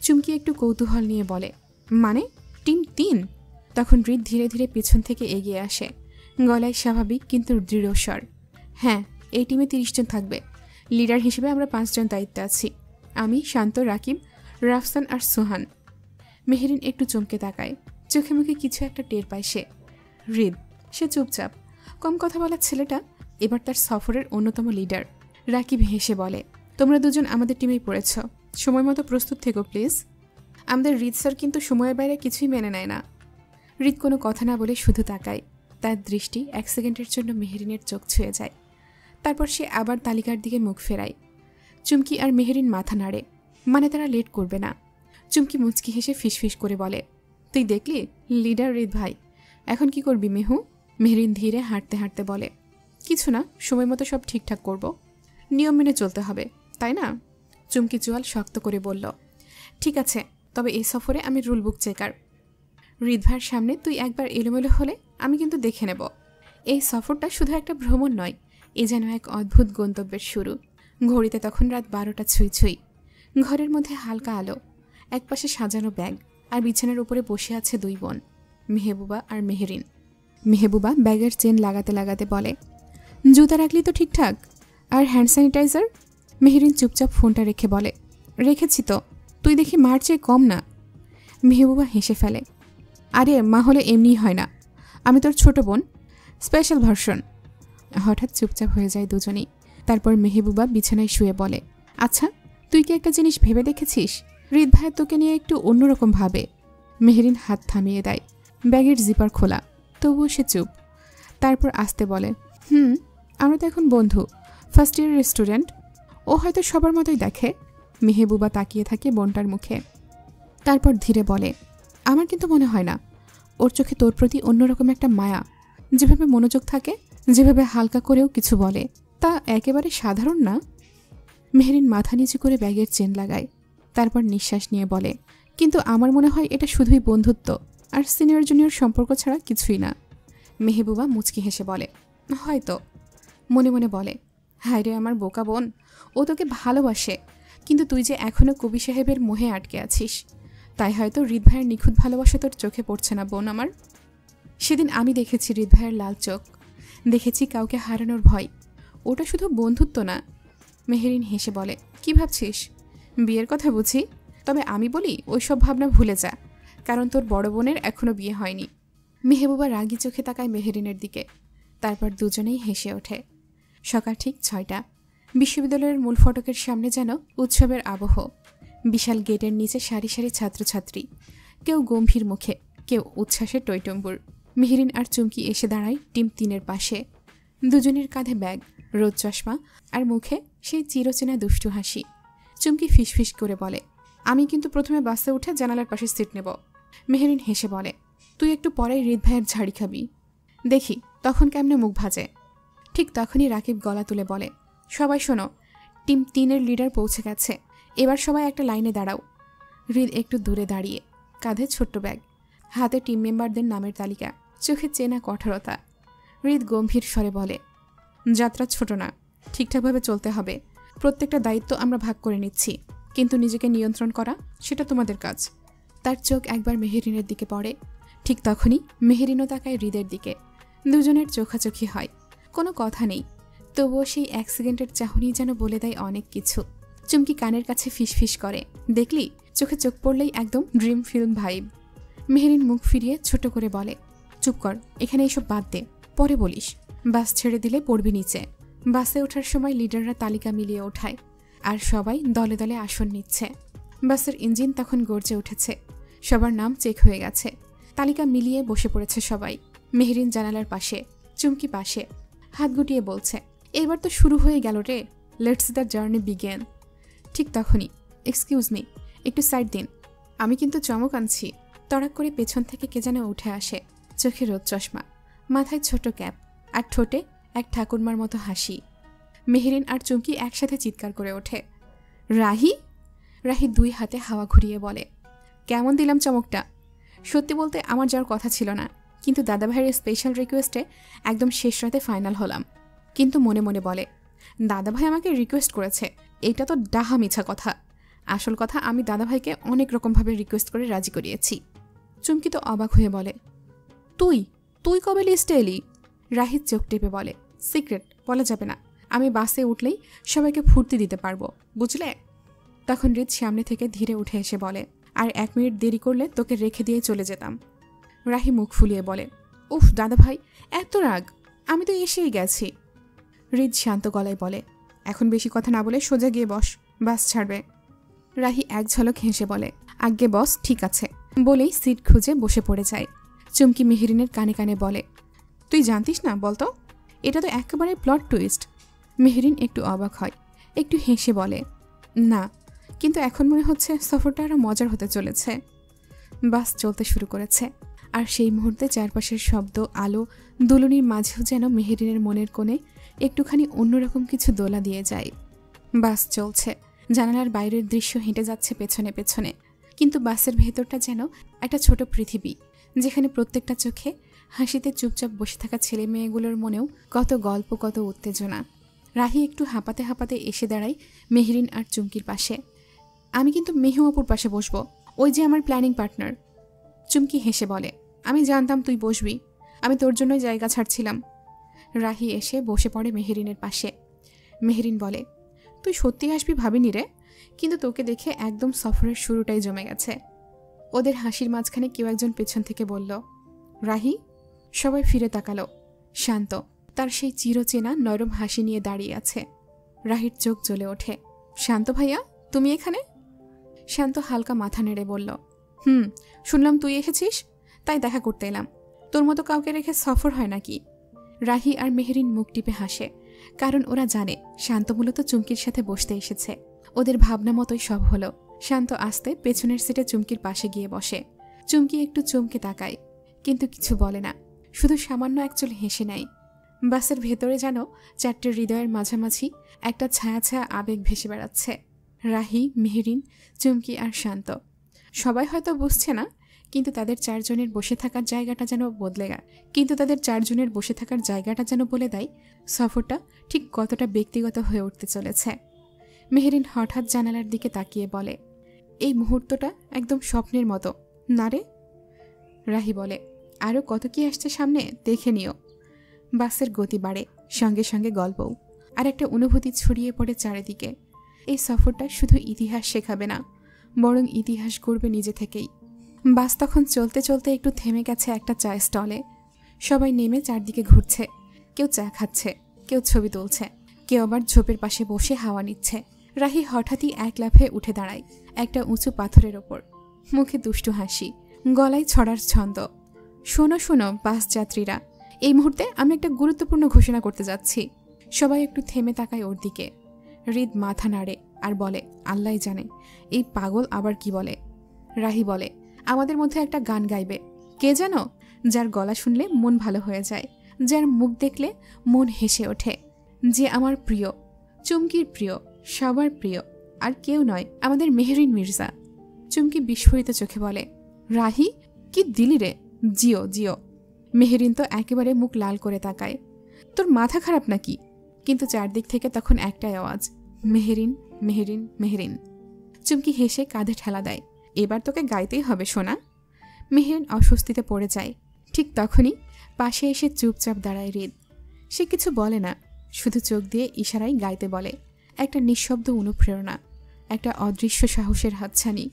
চুমকি একটু কৌতূহল নিয়ে বলে, মানে টিম 3? তখন হৃদ ধীরে ধীরে পেছন থেকে এগিয়ে আসে, গলায় স্বাভাবিক কিন্তু দৃঢ় স্বর। হ্যাঁ, এই টিমে 30 জন থাকবে। লিডার হিসেবে আমরা 5 জন দায়িত্বে আছি, আমি, শান্ত, রাকিব, রাফসান আর সুহান। মেহরিন একটু চমকে তাকায়, চোখে মুখে কিছু একটা টের পায় সে। হৃদ, সে চুপচাপ, কম কথা বলার ছেলেটা এবার তার সফরের অন্যতম লিডার। রাকিব হেসে বলে, তোমরা দুজন আমাদের টিমেই পড়েছ, সময় মতো প্রস্তুত থেকো প্লিজ। আমাদের হৃদ স্যার কিন্তু সময়ের বাইরে কিছুই মেনে নেয় না। হৃদ কোনো কথা না বলে শুধু তাকায়। তার দৃষ্টি 1 সেকেন্ডের জন্য মেহরিনের চোখ ছুঁয়ে যায়, তারপর সে আবার তালিকার দিকে মুখ ফেরায়। চুমকি আর মেহরিন মাথা নাড়ে, মানে তারা লেট করবে না। চুমকি মুচকি হেসে ফিসফিস করে বলে, তুই দেখলি লিডার হৃদ ভাই, এখন কি করবি মেহু? মেহরিন ধীরে হাঁটতে হাঁটতে বলে, কিছু না, সময় মতো সব ঠিকঠাক করব, নিয়ম মেনে চলতে হবে, তাই না? চুমকি চোয়াল শক্ত করে বলল, ঠিক আছে, তবে এই সফরে আমি রুল বুক চেকার। হৃদ ভাইয়ের সামনে তুই একবার এলোমেলো হলে আমি কিন্তু দেখে নেব। এই সফরটা শুধু একটা ভ্রমণ নয়, এ যেন এক অদ্ভুত গন্তব্যের শুরু। ঘড়িতে তখন রাত 12টা ছুঁই ছুঁই। ঘরের মধ্যে হালকা আলো, একপাশে সাজানো ব্যাগ, আর বিছানার উপরে বসে আছে 2 বোন, মেহবুবা আর মেহরিন। মেহবুবা ব্যাগের চেন লাগাতে লাগাতে বলে, জুতা রাখলি তো ঠিকঠাক? আর হ্যান্ড স্যানিটাইজার? মেহরিন চুপচাপ ফোনটা রেখে বলে, রেখেছি তো, তুই দেখি মার চেয়ে কম না। মেহবুবা হেসে ফেলে, আরে মা হলে এমনিই হয় না, আমি তোর ছোট বোন, স্পেশাল ভার্সন। হঠাৎ চুপচাপ হয়ে যায় দুজনেই। তারপর মেহবুবা বিছানায় শুয়ে বলে, আচ্ছা, তুই কি একটা জিনিস ভেবে দেখেছিস? হৃদ ভাইয়ের তোকে নিয়ে একটু অন্যরকম ভাবে। মেহরিন হাত থামিয়ে দেয়, ব্যাগের জিপার খোলা, তবুও সে চুপ। তারপর আস্তে বলে, আমরা তো এখন বন্ধু, ফার্স্ট ইয়ারের স্টুডেন্ট, ও হয়তো সবার মতোই দেখে। মেহবুবা তাকিয়ে থাকে বোনটার মুখে, তারপর ধীরে বলে, আমার কিন্তু মনে হয় না, ওর চোখে তোর প্রতি অন্যরকম একটা মায়া, যেভাবে মনোযোগ থাকে, যেভাবে হালকা করেও কিছু বলে, তা একেবারে সাধারণ না। মেহরিন মাথা নিচু করে ব্যাগের চেন লাগায়, তারপর নিঃশ্বাস নিয়ে বলে, কিন্তু আমার মনে হয় এটা শুধুই বন্ধুত্ব, আর সিনিয়র জুনিয়র সম্পর্ক ছাড়া কিছুই না। মেহবুবা মুচকি হেসে বলে, হয়তো। মনে মনে বলে, হায় রে আমার বোকা বোন, ও তোকে ভালোবাসে, কিন্তু তুই যে এখনও কবি সাহেবের মোহে আটকে আছিস, তাই হয়তো হৃদ ভাইয়ের নিখুঁত ভালোবাসা তোর চোখে পড়ছে না বোন আমার। সেদিন আমি দেখেছি হৃদ ভাইয়ের লাল চোখ, দেখেছি কাউকে হারানোর ভয়। ওটা শুধু বন্ধুত্ব না। মেহরিন হেসে বলে, কি ভাবছিস? বিয়ের কথা বুঝি? তবে আমি বলি ওইসব ভাবনা ভুলে যা, কারণ তোর বড় বোনের এখনও বিয়ে হয়নি। মেহবুবা রাগি চোখে তাকায় মেহরিনের দিকে, তারপর দুজনেই হেসে ওঠে। সকাল ঠিক 6টা। বিশ্ববিদ্যালয়ের মূল ফটকের সামনে যেন উৎসবের আবহ। বিশাল গেটের নিচে সারি সারি ছাত্রছাত্রী, কেউ গম্ভীর মুখে, কেউ উচ্ছ্বাসে টইটম্বুর। মেহরিন আর চুমকি এসে দাঁড়ায় টিম 3-এর পাশে। দুজনের কাঁধে ব্যাগ, রোদ চশমা, আর মুখে সেই চিরচেনা দুষ্টু হাসি। চুমকি ফিসফিস করে বলে, আমি কিন্তু প্রথমে বাসে উঠে জানালার পাশে সিট নেব। মেহরিন হেসে বলে, তুই একটু পরেই হৃদ ভাইয়ের ঝাড়ি খাবি, দেখি তখন কেমনে মুখ ভাজে। ঠিক তখনই রাকিব গলা তুলে বলে, সবাই শোনো, টিম 3-এর লিডার পৌঁছে গেছে, এবার সবাই একটা লাইনে দাঁড়াও। হৃদ একটু দূরে দাঁড়িয়ে, কাঁধে ছোট্ট ব্যাগ, হাতে টিম মেম্বারদের নামের তালিকা, চোখে চেনা কঠোরতা। হৃদ গম্ভীর স্বরে বলে, যাত্রা ছোট না, ঠিকঠাকভাবে চলতে হবে। প্রত্যেকটা দায়িত্ব আমরা ভাগ করে নিচ্ছি, কিন্তু নিজেকে নিয়ন্ত্রণ করা সেটা তোমাদের কাজ। তার চোখ একবার মেহরিনের দিকে পড়ে, ঠিক তখনই মেহরিনও তাকায় হৃদের দিকে। দুজনের চোখাচোখি হয়, কোনো কথা নেই, তবুও সেই 1 সেকেন্ডের চাহনি যেন বলে দেয় অনেক কিছু। চুমকি কানের কাছে ফিসফিস করে, দেখলি চোখে চোখ পড়লেই একদম ড্রিম ফিল্ম ভাইব। মেহরিন মুখ ফিরিয়ে ছোট করে বলে, চুপ কর, এখানে এসব বাদ দে, পরে বলিস। বাস ছেড়ে দিলে পড়বি নিচে। বাসে ওঠার সময় লিডাররা তালিকা মিলিয়ে ওঠায়, আর সবাই দলে দলে আসন নিচ্ছে। বাসের ইঞ্জিন তখন গর্জে উঠেছে, সবার নাম চেক হয়ে গেছে, তালিকা মিলিয়ে বসে পড়েছে সবাই। মেহরিন জানালার পাশে, চুমকি পাশে, হাত গুটিয়ে বলছে, এবার তো শুরু হয়ে গেল রে, লেটস দ্য জার্নি বিগেন। ঠিক তখনই, এক্সকিউজ মি, একটু সাইড দিন, আমি কিন্তু চমক আনছি। তড়াক করে পেছন থেকে কে যেন উঠে আসে, চোখে রোদ চশমা, মাথায় ছোট ক্যাপ, আর ঠোঁটে এক ঠাকুরমার মতো হাসি। মেহরিন আর চুমকি একসাথে চিৎকার করে ওঠে, রাহি! রাহি 2 হাতে হাওয়া ঘুরিয়ে বলে, কেমন দিলাম চমকটা? সত্যি বলতে আমার যাওয়ার কথা ছিল না, কিন্তু দাদাভাইয়ের স্পেশাল রিকোয়েস্টে একদম শেষ রাতে ফাইনাল হলাম। কিন্তু মনে মনে বলে, দাদাভাই আমাকে রিকোয়েস্ট করেছে, এটা তো ডাহা মিছা কথা। আসল কথা, আমি দাদাভাইকে অনেক রকমভাবে রিকোয়েস্ট করে রাজি করিয়েছি। চুমকি তো অবাক হয়ে বলে, তুই তুই কবে লিস্টে এলি? রাহিদ চোখ টেপে বলে, সিক্রেট, বলা যাবে না। আমি বাসে উঠলেই সবাইকে ফুর্তি দিতে পারবো, বুঝলে? তখন হৃদ সামনে থেকে ধীরে উঠে এসে বলে, আর 1 মিনিট দেরি করলে তোকে রেখে দিয়ে চলে যেতাম। রাহি মুখ ফুলিয়ে বলে, উফ দাদাভাই, এত রাগ, আমি তো এসেই গেছি। হৃদ শান্ত গলায় বলে, এখন বেশি কথা না বলে সোজা গিয়ে বস, বাস ছাড়বে। রাহি এক ঝলক হেসে বলে, আজ্ঞে বস, ঠিক আছে, বলেই সিট খুঁজে বসে পড়ে যায়। চুমকি মেহরিনের কানে কানে বলে, তুই জানতিস না বলতো? এটা তো একেবারে প্লট টুইস্ট। মেহরিন একটু অবাক হয়, একটু হেসে বলে, না, কিন্তু এখন মনে হচ্ছে সফরটা আরও মজার হতে চলেছে। বাস চলতে শুরু করেছে, আর সেই মুহূর্তে চারপাশের শব্দ, আলো, দুলুনির মাঝেও যেন মেহরিনের মনের কোণে একটুখানি অন্যরকম কিছু দোলা দিয়ে যায়। বাস চলছে, জানালার বাইরের দৃশ্য হেঁটে যাচ্ছে পেছনে পেছনে, কিন্তু বাসের ভেতরটা যেন একটা ছোট পৃথিবী, যেখানে প্রত্যেকটা চোখে হাসিতে চুপচাপ বসে থাকা ছেলে মেয়েগুলোর মনেও কত গল্প, কত উত্তেজনা। রাহি একটু হাঁপাতে হাঁপাতে এসে দাঁড়ায় মেহরিন আর চুমকির পাশে। আমি কিন্তু মেহু আপুর পাশে বসবো, ওই যে আমার প্ল্যানিং পার্টনার। চুমকি হেসে বলে, আমি জানতাম তুই বসবি, আমি তোর জন্যই জায়গা ছাড়ছিলাম। রাহি এসে বসে পড়ে মেহরিনের পাশে। মেহরিন বলে, তুই সত্যি আসবি ভাবিনি রে, কিন্তু তোকে দেখে একদম সফরের শুরুটাই জমে গেছে। ওদের হাসির মাঝখানে কেউ একজন পেছন থেকে বলল, রাহি। সবাই ফিরে তাকালো। শান্ত তার সেই চিরচেনা নরম হাসি নিয়ে দাঁড়িয়ে আছে। রাহির চোখ জ্বলে ওঠে, শান্ত ভাইয়া, তুমি এখানে? শান্ত হালকা মাথা নেড়ে বলল, শুনলাম তুই এসেছিস, তাই দেখা করতে এলাম। তোর মতো কাউকে রেখে সফর হয় নাকি? রাহি আর মেহরিন মুখ টিপে হাসে, কারণ ওরা জানে শান্ত মূলত চুমকির সাথে বসতে এসেছে। ওদের ভাবনা মতোই সব হলো। শান্ত আস্তে পেছনের সিটে চুমকির পাশে গিয়ে বসে। চুমকি একটু চমকে তাকায়, কিন্তু কিছু বলে না, শুধু সামান্য একচুল হেসে নেয়। বাসের ভেতরে যেন চারটে হৃদয়ের মাঝামাঝি একটা ছায়া ছায়া আবেগ ভেসে বেড়াচ্ছে। রাহি, মেহরিন, চুমকি আর শান্ত। সবাই হয়তো বুঝছে না, কিন্তু তাদের চারজনের বসে থাকার জায়গাটা যেন বলে দেয় সফরটা ঠিক কতটা ব্যক্তিগত হয়ে উঠতে চলেছে। মেহরিন হঠাৎ জানালার দিকে তাকিয়ে বলে, এই মুহূর্তটা একদম স্বপ্নের মতো না রে? রাহি বলে, আরও কত কি আসছে সামনে, দেখে নিও। বাসের গতি বাড়ে, সঙ্গে সঙ্গে গল্পও, আর একটা অনুভূতি ছড়িয়ে পড়ে চারিদিকে। এই সফরটা শুধু ইতিহাস শেখাবে না, বরং ইতিহাস গড়বে নিজে থেকেই। বাস তখন চলতে চলতে একটু থেমে গেছে একটা চায়ের স্টলে। সবাই নেমে চারদিকে ঘুরছে, কেউ চা খাচ্ছে, কেউ ছবি তুলছে, কেউ আবার ঝোপের পাশে বসে হাওয়া নিচ্ছে। রাহি হঠাৎই এক লাফে উঠে দাঁড়ায় একটা উঁচু পাথরের ওপর, মুখে দুষ্টু হাসি, গলায় ছড়ার ছন্দ। শোনো শোনো বাস যাত্রীরা, এই মুহূর্তে আমি একটা গুরুত্বপূর্ণ ঘোষণা করতে যাচ্ছি। সবাই একটু থেমে তাকায় ওর দিকে। হৃদ মাথা নাড়ে আর বলে, আল্লাহ জানে এই পাগল আবার কি বলে। রাহি বলে, আমাদের মধ্যে একটা গান গাইবে। কে যেন? যার গলা শুনলে মন ভালো হয়ে যায়, যার মুখ দেখলে মন হেসে ওঠে, যে আমার প্রিয়, চুমকির প্রিয়, সবার প্রিয়, আর কেউ নয়, আমাদের মেহরিন মির্জা। চুমকি বিস্ফোরিত চোখে বলে, রাহি কি দিলি রে? জিও জিও। মেহরিন তো একেবারে মুখ লাল করে তাকায়, তোর মাথা খারাপ নাকি? কিন্তু চারদিক থেকে তখন একটাই আওয়াজ, মেহরিন মেহরিন মেহরিন। চুমকি হেসে কাঁধে ঠেলা দেয়, এবার তোকে গাইতেই হবে সোনা। মেহরিন অস্বস্তিতে পড়ে যায়। ঠিক তখনই পাশে এসে চুপচাপ দাঁড়ায় হৃদ। সে কিছু বলে না, শুধু চোখ দিয়ে ইশারায় গাইতে বলে। একটা নিঃশব্দ অনুপ্রেরণা, একটা অদৃশ্য সাহসের হাতছানি।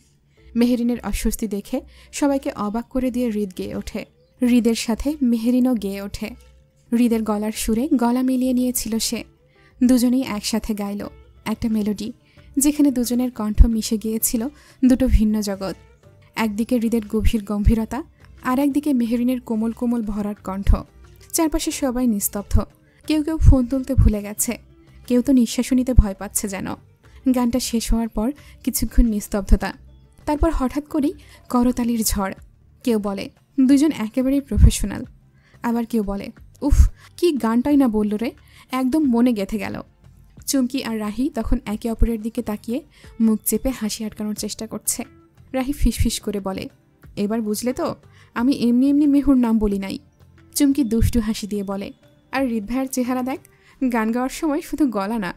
মেহরিনের অস্বস্তি দেখে সবাইকে অবাক করে দিয়ে হৃদ গেয়ে ওঠে। হৃদের সাথে মেহরিনও গেয়ে ওঠে। হৃদের গলার সুরে গলা মিলিয়ে নিয়েছিল সে। দুজনেই একসাথে গাইল একটা মেলোডি, যেখানে দুজনের কণ্ঠ মিশে গিয়েছিল দুটো ভিন্ন জগৎ। একদিকে হৃদের গভীর গম্ভীরতা, আর একদিকে মেহরিনের কোমল কোমল ভরাট কণ্ঠ। চারপাশে সবাই নিস্তব্ধ, কেউ কেউ ফোন তুলতে ভুলে গেছে, কেউ তো নিঃশ্বাস নিতে ভয় পাচ্ছে যেন। গানটা শেষ হওয়ার পর কিছুক্ষণ নিস্তব্ধতা, তারপর হঠাৎ করেই করতালির ঝড়। কেউ বলে, দুজন একেবারেই প্রফেশনাল। আবার কেউ বলে, উফ কি গানটাই না বলল রে, একদম মনে গেঁথে গেল। চুমকি আর রাহি তখন একে অপরের দিকে তাকিয়ে মুখ চেপে হাসি আটকানোর চেষ্টা করছে। রাহি ফিসফিস করে বলে, এবার বুঝলে তো, আমি এমনি এমনি মেহুর নাম বলি নাই। চুমকি দুষ্টু হাসি দিয়ে বলে, আর হৃদ ভাইয়ের চেহারা দেখ, গান গাওয়ার সময় শুধু গলা না,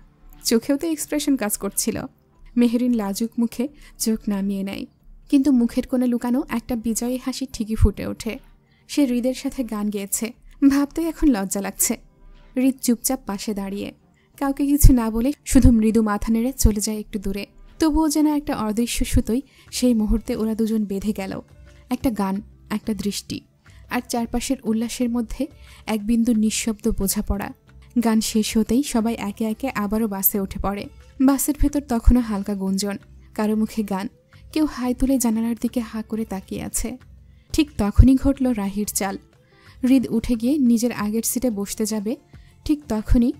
চোখেও তো এক্সপ্রেশন কাজ করছিল। মেহরিন লাজুক মুখে চোখ নামিয়ে নেয়, কিন্তু মুখের কোণে লুকানো একটা বিজয়ী হাসি ঠিকই ফুটে ওঠে। সে হৃদের সাথে গান গেয়েছে, ভাবতে এখন লজ্জা লাগছে। হৃদ চুপচাপ পাশে দাঁড়িয়ে, কাউকে কিছু না বলে শুধু মৃদু মাথা নেড়ে চলে যায় একটু দূরে। তবুও যেন একটা অদৃশ্য সুতোই সেই মুহূর্তে ওরা দুজন বেঁধে গেল। একটা গান, একটা দৃষ্টি, আর চারপাশের উল্লাসের মধ্যে এক বিন্দু নিঃশব্দ বোঝাপড়া। গান শেষ হতেই সবাই একে একে আবারও বাসে উঠে পড়ে। বাসের ভেতর তখনও হালকা গুঞ্জন, কারো মুখে গান, কেউ হাই তুলে জানালার দিকে হা করে তাকিয়ে আছে। ঠিক তখনই ঘটল রাহির চাল। হৃদ উঠে গিয়ে নিজের আগের সিটে বসতে যাবে, ঠিক তখনই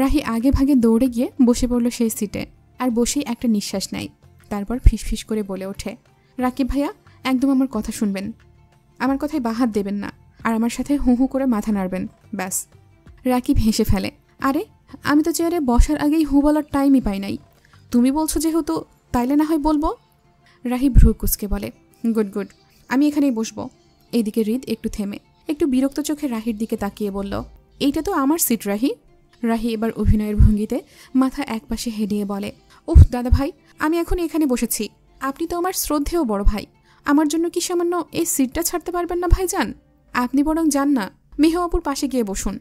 রাহি আগে ভাগে দৌড়ে গিয়ে বসে পড়ল সেই সিটে, আর বসেই একটা নিঃশ্বাস নেয়। তারপর ফিসফিস করে বলে ওঠে, রাকিব ভাইয়া একদম আমার কথা শুনবেন, আমার কথায় বাহাত দেবেন না, আর আমার সাথে হু হু করে মাথা নাড়বেন, ব্যাস। রাকিব হেসে ফেলে, আরে আমি তো চেয়ারে বসার আগেই হু বলার টাইমই পাই নাই, তুমি বলছো যেহেতু তাইলে না হয় বলবো। রাহি ভ্রু কুচকে বলে, গুড গুড, আমি এখানেই বসবো। এইদিকে হৃদ একটু থেমে একটু বিরক্ত চোখে রাহির দিকে তাকিয়ে বলল, এইটা তো আমার সিট রাহি। রাহি এবার অভিনয়ের ভঙ্গিতে মাথা একপাশে হেডিয়ে বলে, উফ দাদা ভাই, আমি এখন এখানে বসেছি, আপনি তো আমার শ্রদ্ধেয় বড় ভাই, আমার জন্য কি সামান্য এই সিটটা ছাড়তে পারবেন না ভাইজান? আপনি বরং যান না, মেহ অপুর পাশে গিয়ে বসুন,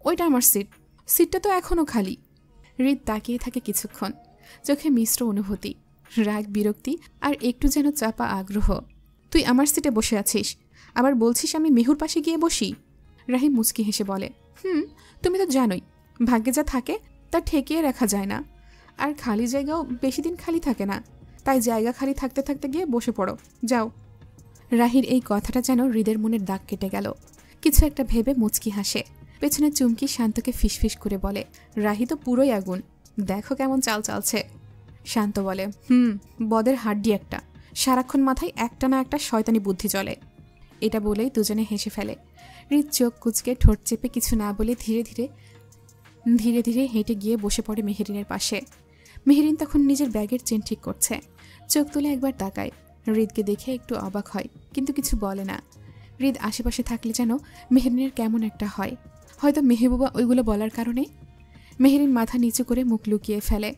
ওইটা আমার সিট, সিটটা তো এখনও খালি। হৃদ তাকিয়ে থাকে কিছুক্ষণ, চোখে মিশ্র অনুভূতি, রাগ, বিরক্তি আর একটু যেন চাপা আগ্রহ। তুই আমার সিটে বসে আছিস, আবার বলছিস আমি মেহুর পাশে গিয়ে বসি? রাহি মুচকি হেসে বলে, তুমি তো জানোই, ভাগ্যে যা থাকে তা ঠেকিয়ে রাখা যায় না, আর খালি জায়গাও বেশি দিন খালি থাকে না, তাই জায়গা খালি থাকতে থাকতে গিয়ে বসে পড়ো, যাও। রাহির এই কথাটা যেন হৃদের মনের দাগ কেটে গেল। কিছু একটা ভেবে মুচকি হাসে। পেছনে চুমকি শান্তকে ফিসফিস করে বলে, রাহি তো পুরোই আগুন, দেখো কেমন চাল চালছে। শান্ত বলে, বদের হাড্ডি একটা, সারাক্ষণ মাথায় একটা না একটা শয়তানি বুদ্ধি চলে। এটা বলেই দুজনে হেসে ফেলে। হৃদ চোখ কুচকে ঠোঁট চেপে কিছু না বলে ধীরে ধীরে হেঁটে গিয়ে বসে পড়ে মেহেরিনের পাশে। মেহেরিন তখন নিজের ব্যাগের চেন ঠিক করছে। চোখ তুলে একবার তাকায়। হৃদকে দেখে একটু অবাক হয়, কিন্তু কিছু বলে না। হৃদ আশেপাশে থাকলে যেন মেহেরিনের কেমন একটা হয়, হয়তো মেহবুবা ওইগুলো বলার কারণে। মেহেরিন মাথা নিচু করে মুখ লুকিয়ে ফেলে।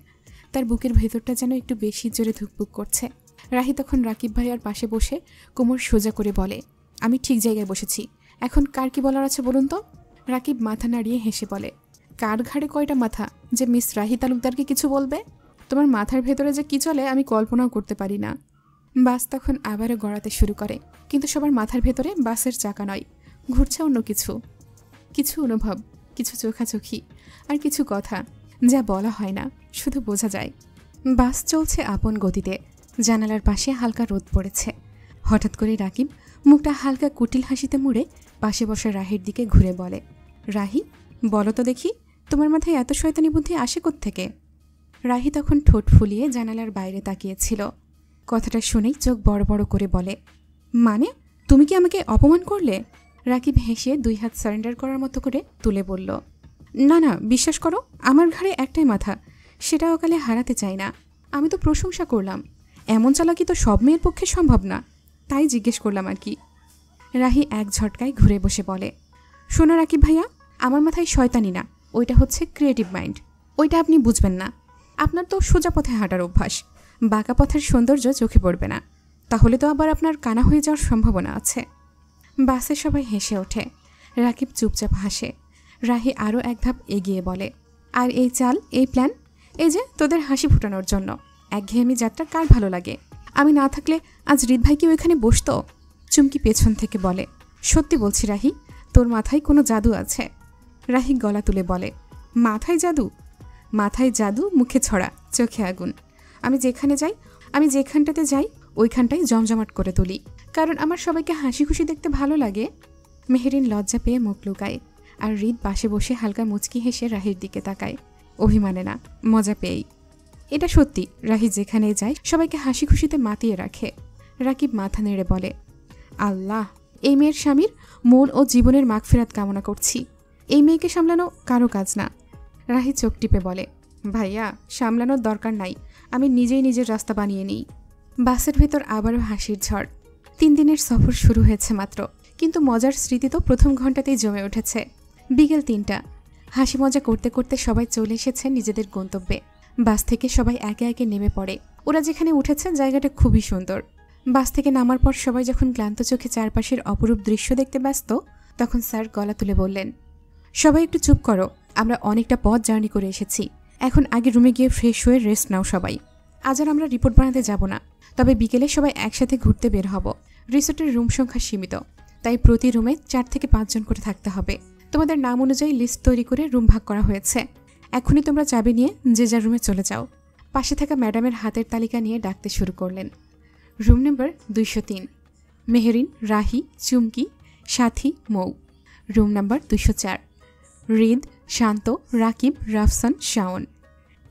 তার বুকের ভেতরটা যেন একটু বেশি জোরে ধুকপুক করছে। রাহি তখন রাকিব ভাইয়ার পাশে বসে কোমর সোজা করে বলে, আমি ঠিক জায়গায় বসেছি, এখন কার কি বলার আছে বলুন তো? রাকিব মাথা নাড়িয়ে হেসে বলে, কার ঘাড়ে কয়টা মাথা যে মিস রাহি তালুকদারকে কিছু বলবে? তোমার মাথার ভেতরে যে কি চলে আমি কল্পনাও করতে পারি না। বাস তখন আবারও গড়াতে শুরু করে, কিন্তু সবার মাথার ভেতরে বাসের চাকা নয়, ঘুরছে অন্য কিছু। কিছু অনুভব, কিছু চোখাচোখি, আর কিছু কথা যা বলা হয় না, শুধু বোঝা যায়। বাস চলছে আপন গতিতে। জানালার পাশে হালকা রোদ পড়েছে। হঠাৎ করে রাকিব মুখটা হালকা কুটিল হাসিতে মুড়ে পাশে বসা রাহির দিকে ঘুরে বলে, রাহি, বলো তো দেখি, তোমার মাথায় এত শয়তানি বুদ্ধি আসে কোত্থেকে? রাহি তখন ঠোঁট ফুলিয়ে জানালার বাইরে তাকিয়েছিল। কথাটা শুনেই চোখ বড় বড় করে বলে, মানে তুমি কি আমাকে অপমান করলে? রাকিব হেসে 2 হাত সারেন্ডার করার মতো করে তুলে বলল, না না, বিশ্বাস করো, আমার ঘাড়ে একটাই মাথা, সেটা অকালে হারাতে চাই না। আমি তো প্রশংসা করলাম, এমন চালাকি তো সব মেয়ের পক্ষে সম্ভব না, তাই জিজ্ঞেস করলাম আর কি। রাহি এক ঝটকায় ঘুরে বসে বলে, শোনো রাকিব ভাইয়া, আমার মাথায় শয়তানি না, ওইটা হচ্ছে ক্রিয়েটিভ মাইন্ড। ওইটা আপনি বুঝবেন না। আপনার তো সোজা পথে হাঁটার অভ্যাস, বাঁকা পথের সৌন্দর্য চোখে পড়বে না, তাহলে তো আবার আপনার কানা হয়ে যাওয়ার সম্ভাবনা আছে। বাসে সবাই হেসে ওঠে। রাকিব চুপচাপ হাসে। রাহি আরও এক ধাপ এগিয়ে বলে, আর এই চাল, এই প্ল্যান, এই যে তোদের হাসি ফুটানোর জন্য। একঘেয়েমি যাত্রা কার ভালো লাগে? আমি না থাকলে আজ হৃদ ভাই কি ওইখানে বসতো? চুমকি পেছন থেকে বলে, সত্যি বলছি রাহি, তোর মাথায় কোনো জাদু আছে। রাহি গলা তুলে বলে, মাথায় জাদু? মাথায় জাদু, মুখে ছড়া, চোখে আগুন। আমি যেখানটাতে যাই ওইখানটাই জমজমাট করে তুলি, কারণ আমার সবাইকে হাসি খুশি দেখতে ভালো লাগে। মেহেরিন লজ্জা পেয়ে মুখ লুকায়, আর হৃদ পাশে বসে হালকা মুচকি হেসে রাহির দিকে তাকায়, অভিমানে না, মজা পেয়েই। এটা সত্যি, রাহি যেখানে যায় সবাইকে হাসি খুশিতে মাতিয়ে রাখে। রাকিব মাথা নেড়ে বলে, আল্লাহ, এই মেয়ের স্বামীর মন ও জীবনের মাগফিরাত কামনা করছি। এই মেয়েকে সামলানো কারো কাজ না। রাহি চোখ টিপে বলে, ভাইয়া, সামলানোর দরকার নাই, আমি নিজেই নিজের রাস্তা বানিয়ে নিই। বাসের ভেতর আবারও হাসির ঝড়। 3 দিনের সফর শুরু হয়েছে মাত্র, কিন্তু মজার স্মৃতি তো প্রথম ঘন্টাতেই জমে উঠেছে। বিকেল 3টা। হাসি মজা করতে করতে সবাই চলে এসেছে নিজেদের গন্তব্যে। বাস থেকে সবাই একে একে নেমে পড়ে। ওরা যেখানে উঠেছে জায়গাটা খুবই সুন্দর। বাস থেকে নামার পর সবাই যখন ক্লান্ত চোখে চারপাশের অপরূপ দৃশ্য দেখতে ব্যস্ত, তখন স্যার গলা তুলে বললেন, সবাই একটু চুপ করো, আমরা অনেকটা পথ জার্নি করে এসেছি, এখন আগে রুমে গিয়ে ফ্রেশ হয়ে রেস্ট নাও সবাই। আজ আর আমরা রিপোর্ট বানাতে যাব না, তবে বিকেলে সবাই একসাথে ঘুরতে বের হব। রিসোর্টের রুম সংখ্যা সীমিত, তাই প্রতি রুমে 4 থেকে 5 জন করে থাকতে হবে। তোমাদের নাম অনুযায়ী লিস্ট তৈরি করে রুম ভাগ করা হয়েছে। এখনই তোমরা চাবি নিয়ে যে যার রুমে চলে যাও। পাশে থাকা ম্যাডামের হাতের তালিকা নিয়ে ডাকতে শুরু করলেন। রুম নম্বর 203, মেহেরিন, রাহি, চুমকি, সাথী, মৌ। রুম নাম্বার 204, হৃদ, শান্ত, রাকিব, রাফসান, শাওন।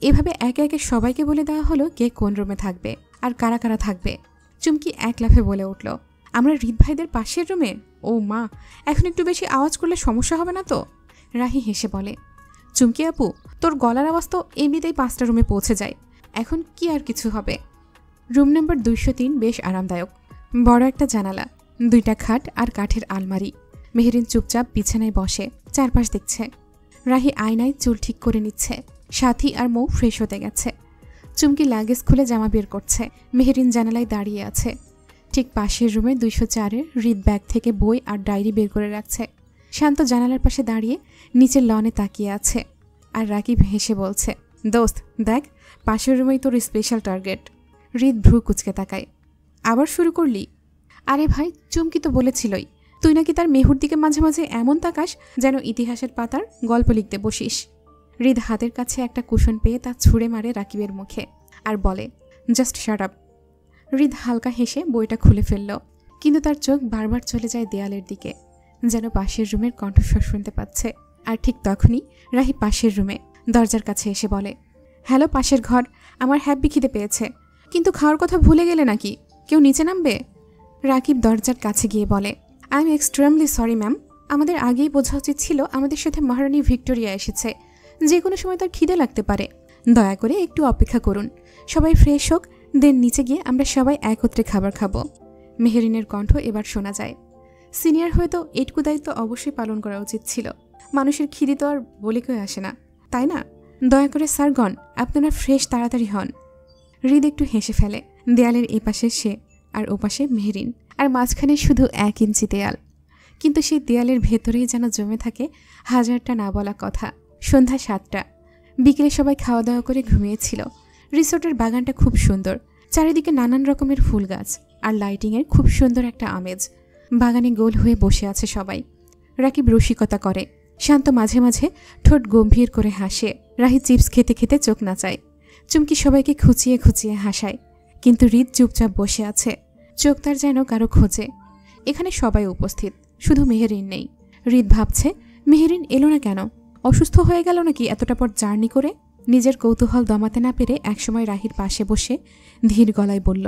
এভাবে একে একে সবাইকে বলে দেওয়া হলো কে কোন রুমে থাকবে আর কারা কারা থাকবে। চুমকি এক লাফে বলে উঠল, আমরা হৃদ ভাইদের পাশের রুমে? ও মা, এখন একটু বেশি আওয়াজ করলে সমস্যা হবে না তো? রাহি হেসে বলে, চুমকি আপু, তোর গলার আওয়াজ তো এমনিতেই 5টা রুমে পৌঁছে যায়, এখন কি আর কিছু হবে। রুম নাম্বার 203 বেশ আরামদায়ক। বড় একটা জানালা, 2টা খাট আর কাঠের আলমারি। মেহেরিন চুপচাপ বিছানায় বসে চারপাশ দেখছে। রাহি আয়নায় চুল ঠিক করে নিচ্ছে। সাথী আর মৌ ফ্রেশ হতে গেছে। চুমকি লাগেজ খুলে জামা বের করছে। মেহেরিন জানালায় দাঁড়িয়ে আছে। ঠিক পাশের রুমে 204-এর হৃদ ব্যাগ থেকে বই আর ডায়েরি বের করে রাখছে। শান্ত জানালার পাশে দাঁড়িয়ে নিচের লনে তাকিয়ে আছে। আর রাকিব হেসে বলছে, দোস্ত দেখ, পাশের রুমেই তোর স্পেশাল টার্গেট। হৃদ ভ্রু কুচকে তাকায়, আবার শুরু করলি? আরে ভাই, চুমকি তো বলেছিলই, তুই নাকি তার মেহুর দিকে মাঝে মাঝে এমন তাকাস যেন ইতিহাসের পাতার গল্প লিখতে বসিস। হৃদ হাতের কাছে একটা কুশন পেয়ে তা ছুঁড়ে মারে রাকিবের মুখে আর বলে, জাস্ট শাট আপ। হৃদ হালকা হেসে বইটা খুলে ফেলল, কিন্তু তার চোখ বারবার চলে যায় দেয়ালের দিকে, যেন পাশের রুমের কণ্ঠস্বর শুনতে পাচ্ছে। আর ঠিক তখনই রাহি পাশের রুমে দরজার কাছে এসে বলে, হ্যালো পাশের ঘর, আমার হ্যাপি খিদে পেয়েছে, কিন্তু খাওয়ার কথা ভুলে গেলে নাকি? কেউ নিচে নামবে? রাকিব দরজার কাছে গিয়ে বলে, I am extremely sorry ma'am. আমাদের আগেই বোঝা উচিত ছিল আমাদের সাথে মহারানী ভিক্টোরিয়া এসেছে। যে কোনো সময় তার খিদে লাগতে পারে। দয়া করে একটু অপেক্ষা করুন, সবাই ফ্রেশ হোক, দেন নিচে গিয়ে আমরা সবাই একত্রে খাবার খাবো। মেহেরিনের কণ্ঠ এবার শোনা যায়। সিনিয়র হয়তো এটুকু দায়িত্ব অবশ্যই পালন করা উচিত ছিল। মানুষের খিদে তো আর বলে কেউ আসে না, তাই না? দয়া করে স্যারগণ, আপনারা ফ্রেশ তাড়াতাড়ি হন। হৃদ একটু হেসে ফেলে। দেয়ালের এপাশে সে, আর ওপাশে মেহেরিন, আর মাঝখানে শুধু 1 ইঞ্চি দেয়াল। কিন্তু সেই দেয়ালের ভেতরেই যেন জমে থাকে হাজারটা না বলা কথা। সন্ধ্যা 7টা। বিকেলে সবাই খাওয়া দাওয়া করে ঘুমিয়েছিল। রিসোর্টের বাগানটা খুব সুন্দর, চারিদিকে নানান রকমের ফুল গাছ আর লাইটিংয়ের খুব সুন্দর একটা আমেজ। বাগানে গোল হয়ে বসে আছে সবাই। রাকিব রসিকতা করে, শান্ত মাঝে মাঝে ঠোঁট গম্ভীর করে হাসে। রাহি চিপস খেতে খেতে চোখ নাচায়। চুমকি সবাইকে খুঁচিয়ে খুঁচিয়ে হাসায়। কিন্তু হৃদ চুপচাপ বসে আছে, চোখ তার যেন কারো খোঁজে। এখানে সবাই উপস্থিত, শুধু মেহেরিন নেই। হৃদ ভাবছে, মেহেরিন এলো না কেন? অসুস্থ হয়ে গেল নাকি এতটা পর জার্নি করে? নিজের কৌতূহল দমাতে না পেরে একসময় রাহির পাশে বসে ধীর গলায় বলল,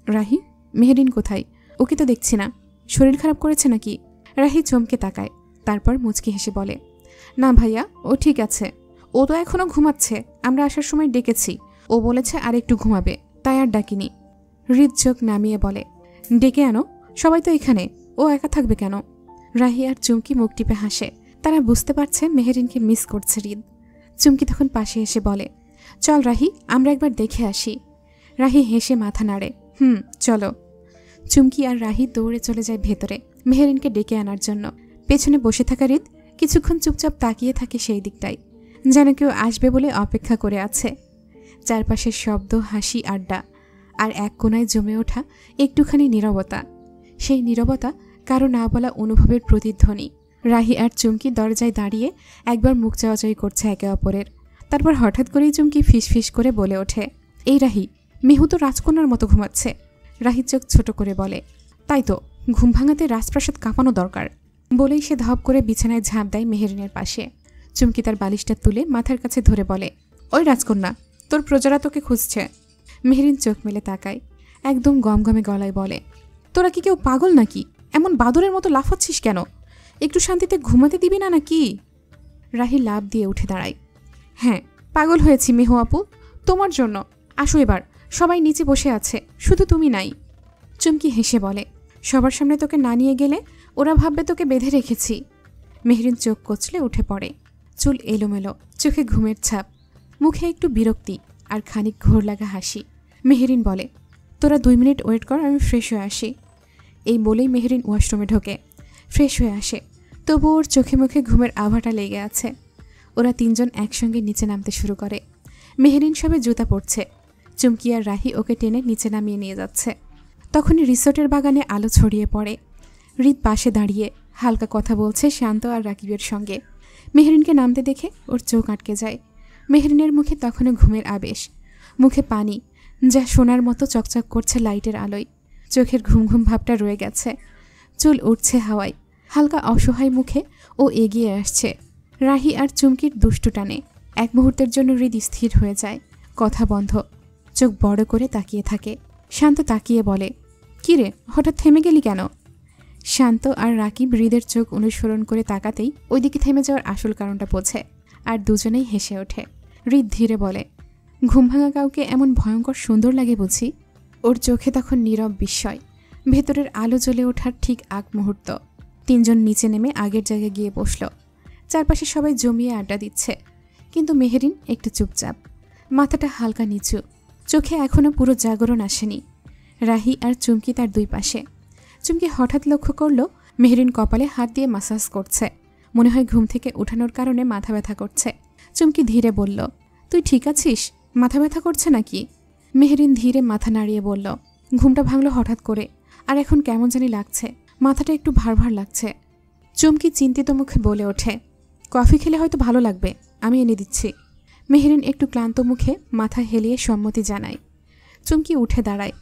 রাহি, মেহেরিন কোথায়? ওকে তো দেখছি না। শরীর খারাপ করেছে নাকি? রাহি চমকে তাকায়, তারপর মুচকি হেসে বলে, না ভাইয়া, ও ঠিক আছে। ও তো এখনো ঘুমাচ্ছে। আমরা আসার সময় ডেকেছি, ও বলেছে আর একটু ঘুমাবে, তাই আর ডাকিনি। হৃদ চোখ নামিয়ে বলে, ডেকে আনো, সবাই তো এখানে, ও একা থাকবে কেন? রাহি আর চুমকি মুখ টিপে হাসে। তারা বুঝতে পারছে মেহেরিনকে মিস করছে হৃদ। চুমকি তখন পাশে এসে বলে, চল রাহি, আমরা একবার দেখে আসি। রাহি হেসে মাথা নাড়ে, চলো। চুমকি আর রাহি দৌড়ে চলে যায় ভেতরে মেহেরিনকে ডেকে আনার জন্য। পেছনে বসে থাকা হৃদ কিছুক্ষণ চুপচাপ তাকিয়ে থাকে সেই দিকটাই, যেন কেউ আসবে বলে অপেক্ষা করে আছে। চারপাশের শব্দ, হাসি, আড্ডা, আর এক কোণায় জমে ওঠা একটুখানি নীরবতা। সেই নীরবতা কারো না বলা অনুভবের প্রতিধ্বনি। রাহি আর চুমকি দরজায় দাঁড়িয়ে একবার মুখ চাওয়াচাই করছে একে অপরের। তারপর হঠাৎ করেই চুমকি ফিসফিস করে বলে ওঠে, এই রাহি, মেহু তো রাজকন্যার মতো ঘুমাচ্ছে। রাহি চোখ ছোট করে বলে, তাই তো, ঘুম ভাঙাতে রাজপ্রাসাদ কাঁপানো দরকার। বলেই সে ধপ করে বিছানায় ঝাঁপ দেয় মেহেরিনের পাশে। চুমকি তার বালিশটা তুলে মাথার কাছে ধরে বলে, ওই রাজকন্যা, তোর প্রজারা তোকে খুঁজছে। মেহেরিন চোখ মেলে তাকায়, একদম গমগমে গলায় বলে, তোরা কি কেউ পাগল নাকি? এমন বাদরের মতো লাফাচ্ছিস কেন? একটু শান্তিতে ঘুমাতে দিবি না নাকি? রাহি লাফ দিয়ে উঠে দাঁড়ায়। হ্যাঁ, পাগল হয়েছি মেহু আপু, তোমার জন্য। আসো এবার, সবাই নিচে বসে আছে, শুধু তুমি নাই। চুমকি হেসে বলে, সবার সামনে তোকে না নিয়ে গেলে ওরা ভাববে তোকে বেঁধে রেখেছি। মেহেরিন চোখ কচলে উঠে পড়ে, চুল এলোমেলো, চোখে ঘুমের ছাপ, মুখে একটু বিরক্তি আর খানিক ঘোর লাগা হাসি। মেহেরিন বলে, তোরা 2 মিনিট ওয়েট কর, আমি ফ্রেশ হয়ে আসি। এই বলেই মেহেরিন ওয়াশরুমে ঢোকে, ফ্রেশ হয়ে আসে। তবু ওর চোখে মুখে ঘুমের আভাটা লেগে আছে। ওরা 3 জন একসঙ্গে নিচে নামতে শুরু করে। মেহেরিন সবে জুতা পরছে। চুমকি আর রাহি ওকে টেনে নিচে নামিয়ে নিয়ে যাচ্ছে। তখনই রিসোর্টের বাগানে আলো ছড়িয়ে পড়ে। হৃদ পাশে দাঁড়িয়ে হালকা কথা বলছে শান্ত আর রাকিবের সঙ্গে। মেহেরিনকে নামতে দেখে ওর চোখ আটকে যায়। মেহেরিনের মুখে তখনও ঘুমের আবেশ, মুখে পানি, যা সোনার মতো চকচক করছে লাইটের আলোয়। চোখের ঘুম ঘুম ভাবটা রয়ে গেছে, চুল উঠছে হাওয়ায়। হালকা অসহায় মুখে ও এগিয়ে আসছে। রাহি আর চুমকির দুষ্টু টানে এক মুহূর্তের জন্য হৃদ স্থির হয়ে যায়। কথা বন্ধ, চোখ বড় করে তাকিয়ে থাকে। শান্ত তাকিয়ে বলে, কি রে, হঠাৎ থেমে গেলি কেন? শান্ত আর রাকিব হৃদের চোখ অনুসরণ করে তাকাতেই ওইদিকে থেমে যাওয়ার আসল কারণটা বোঝে, আর দুজনেই হেসে ওঠে। হৃদ ধীরে বলে, ঘুম ভাঙা কাউকে এমন ভয়ঙ্কর সুন্দর লাগে বুঝি? ওর চোখে তখন নীরব বিস্ময়। ভেতরের আলো জ্বলে ওঠার ঠিক আগ মুহূর্ত। 3 জন নিচে নেমে আগের জায়গায় গিয়ে বসল। চারপাশে সবাই জমিয়ে আড্ডা দিচ্ছে, কিন্তু মেহেরিন একটু চুপচাপ, মাথাটা হালকা নিচু, চোখে এখনো পুরো জাগরণ আসেনি। রাহি আর চুমকি তার 2 পাশে। চুমকি হঠাৎ লক্ষ্য করল মেহেরিন কপালে হাত দিয়ে মাসাজ করছে। মনে হয় ঘুম থেকে উঠানোর কারণে মাথা ব্যথা করছে। চুমকি ধীরে বলল, তুই ঠিক আছিস? মাথা ব্যথা করছে নাকি? মেহেরিন ধীরে মাথা নাড়িয়ে বলল, ঘুমটা ভাঙলো হঠাৎ করে, আর এখন কেমন জানি লাগছে, মাথাটা একটু ভার ভার লাগছে। চুমকি চিন্তিত মুখে বলে ওঠে, কফি খেলে হয়তো ভালো লাগবে, আমি এনে দিচ্ছি। মেহেরিন একটু ক্লান্ত মুখে মাথা হেলিয়ে সম্মতি জানায়। চুমকি উঠে দাঁড়ায়।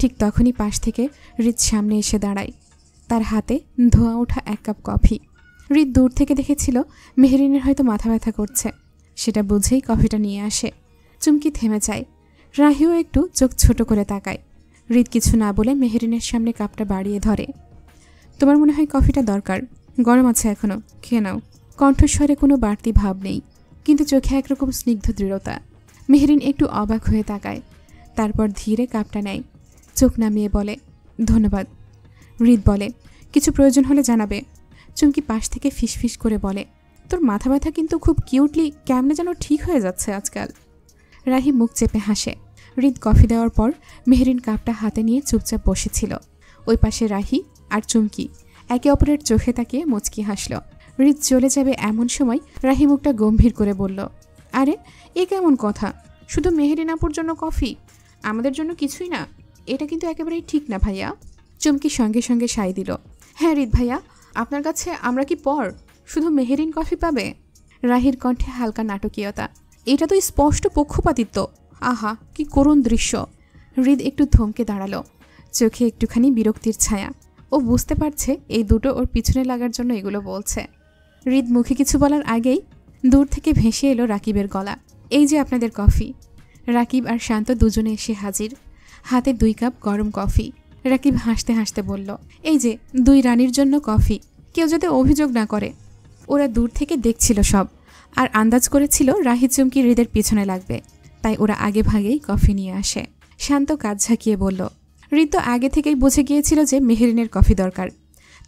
ঠিক তখনই পাশ থেকে হৃদ সামনে এসে দাঁড়ায়, তার হাতে ধোঁয়া ওঠা 1 কাপ কফি। হৃদ দূর থেকে দেখেছিল মেহেরিনের হয়তো মাথা ব্যথা করছে, সেটা বুঝেই কফিটা নিয়ে আসে। চুমকি থেমে যায়। রাহিও একটু চোখ ছোট করে তাকায়। হৃদ কিছু না বলে মেহেরিনের সামনে কাপটা বাড়িয়ে ধরে। তোমার মনে হয় কফিটা দরকার, গরম আছে এখনো, খেয়ে নাও। কণ্ঠস্বরে কোনো বাড়তি ভাব নেই, কিন্তু চোখে একরকম স্নিগ্ধ দৃঢ়তা। মেহরিন একটু অবাক হয়ে তাকায়, তারপর ধীরে কাপটা নেয়, চোখ নামিয়ে বলে, ধন্যবাদ। হৃদ বলে, কিছু প্রয়োজন হলে জানাবে। চুমকি পাশ থেকে ফিসফিস করে বলে, তোর মাথা ব্যথা কিন্তু খুব কিউটলি কেমনে যেন ঠিক হয়ে যাচ্ছে আজকাল। রাহি মুখ চেপে হাসে। হৃদ কফি দেওয়ার পর মেহরিন কাপটা হাতে নিয়ে চুপচাপ বসেছিল। ওই পাশে রাহি আর চুমকি একে অপরের চোখে তাকিয়ে মুচকি হাসল। হৃদ চলে যাবে এমন সময় রাহি মুখটা গম্ভীর করে বলল, আরে এ কেমন কথা, শুধু মেহরিন আপুর জন্য কফি, আমাদের জন্য কিছুই না? এটা কিন্তু একেবারেই ঠিক না ভাইয়া। চুমকি সঙ্গে সঙ্গে সায় দিল, হ্যাঁ হৃদ ভাইয়া, আপনার কাছে আমরা কি পর, শুধু মেহরিন কফি পাবে? রাহির কণ্ঠে হালকা নাটকীয়তা, এটা তো স্পষ্ট পক্ষপাতিত্ব। আহা কি করুণ দৃশ্য। হৃদ একটু থমকে দাঁড়ালো, চোখে একটুখানি বিরক্তির ছায়া। ও বুঝতে পারছে এই দুটো ওর পিছনে লাগার জন্য এগুলো বলছে। হৃদ মুখে কিছু বলার আগেই দূর থেকে ভেসে এলো রাকিবের গলা, এই যে আপনাদের কফি। রাকিব আর শান্ত দুজনে এসে হাজির, হাতে 2 কাপ গরম কফি। রাকিব হাসতে হাসতে বলল, এই যে 2 রানীর জন্য কফি, কেউ যাতে অভিযোগ না করে। ওরা দূর থেকে দেখছিল সব, আর আন্দাজ করেছিল রাহি চুমকি হৃদের পিছনে লাগবে, তাই ওরা আগে ভাগেই কফি নিয়ে আসে। শান্ত কাজ ঝাঁকিয়ে বলল, হৃদ তো আগে থেকেই বুঝে গিয়েছিল যে মেহরিনের কফি দরকার,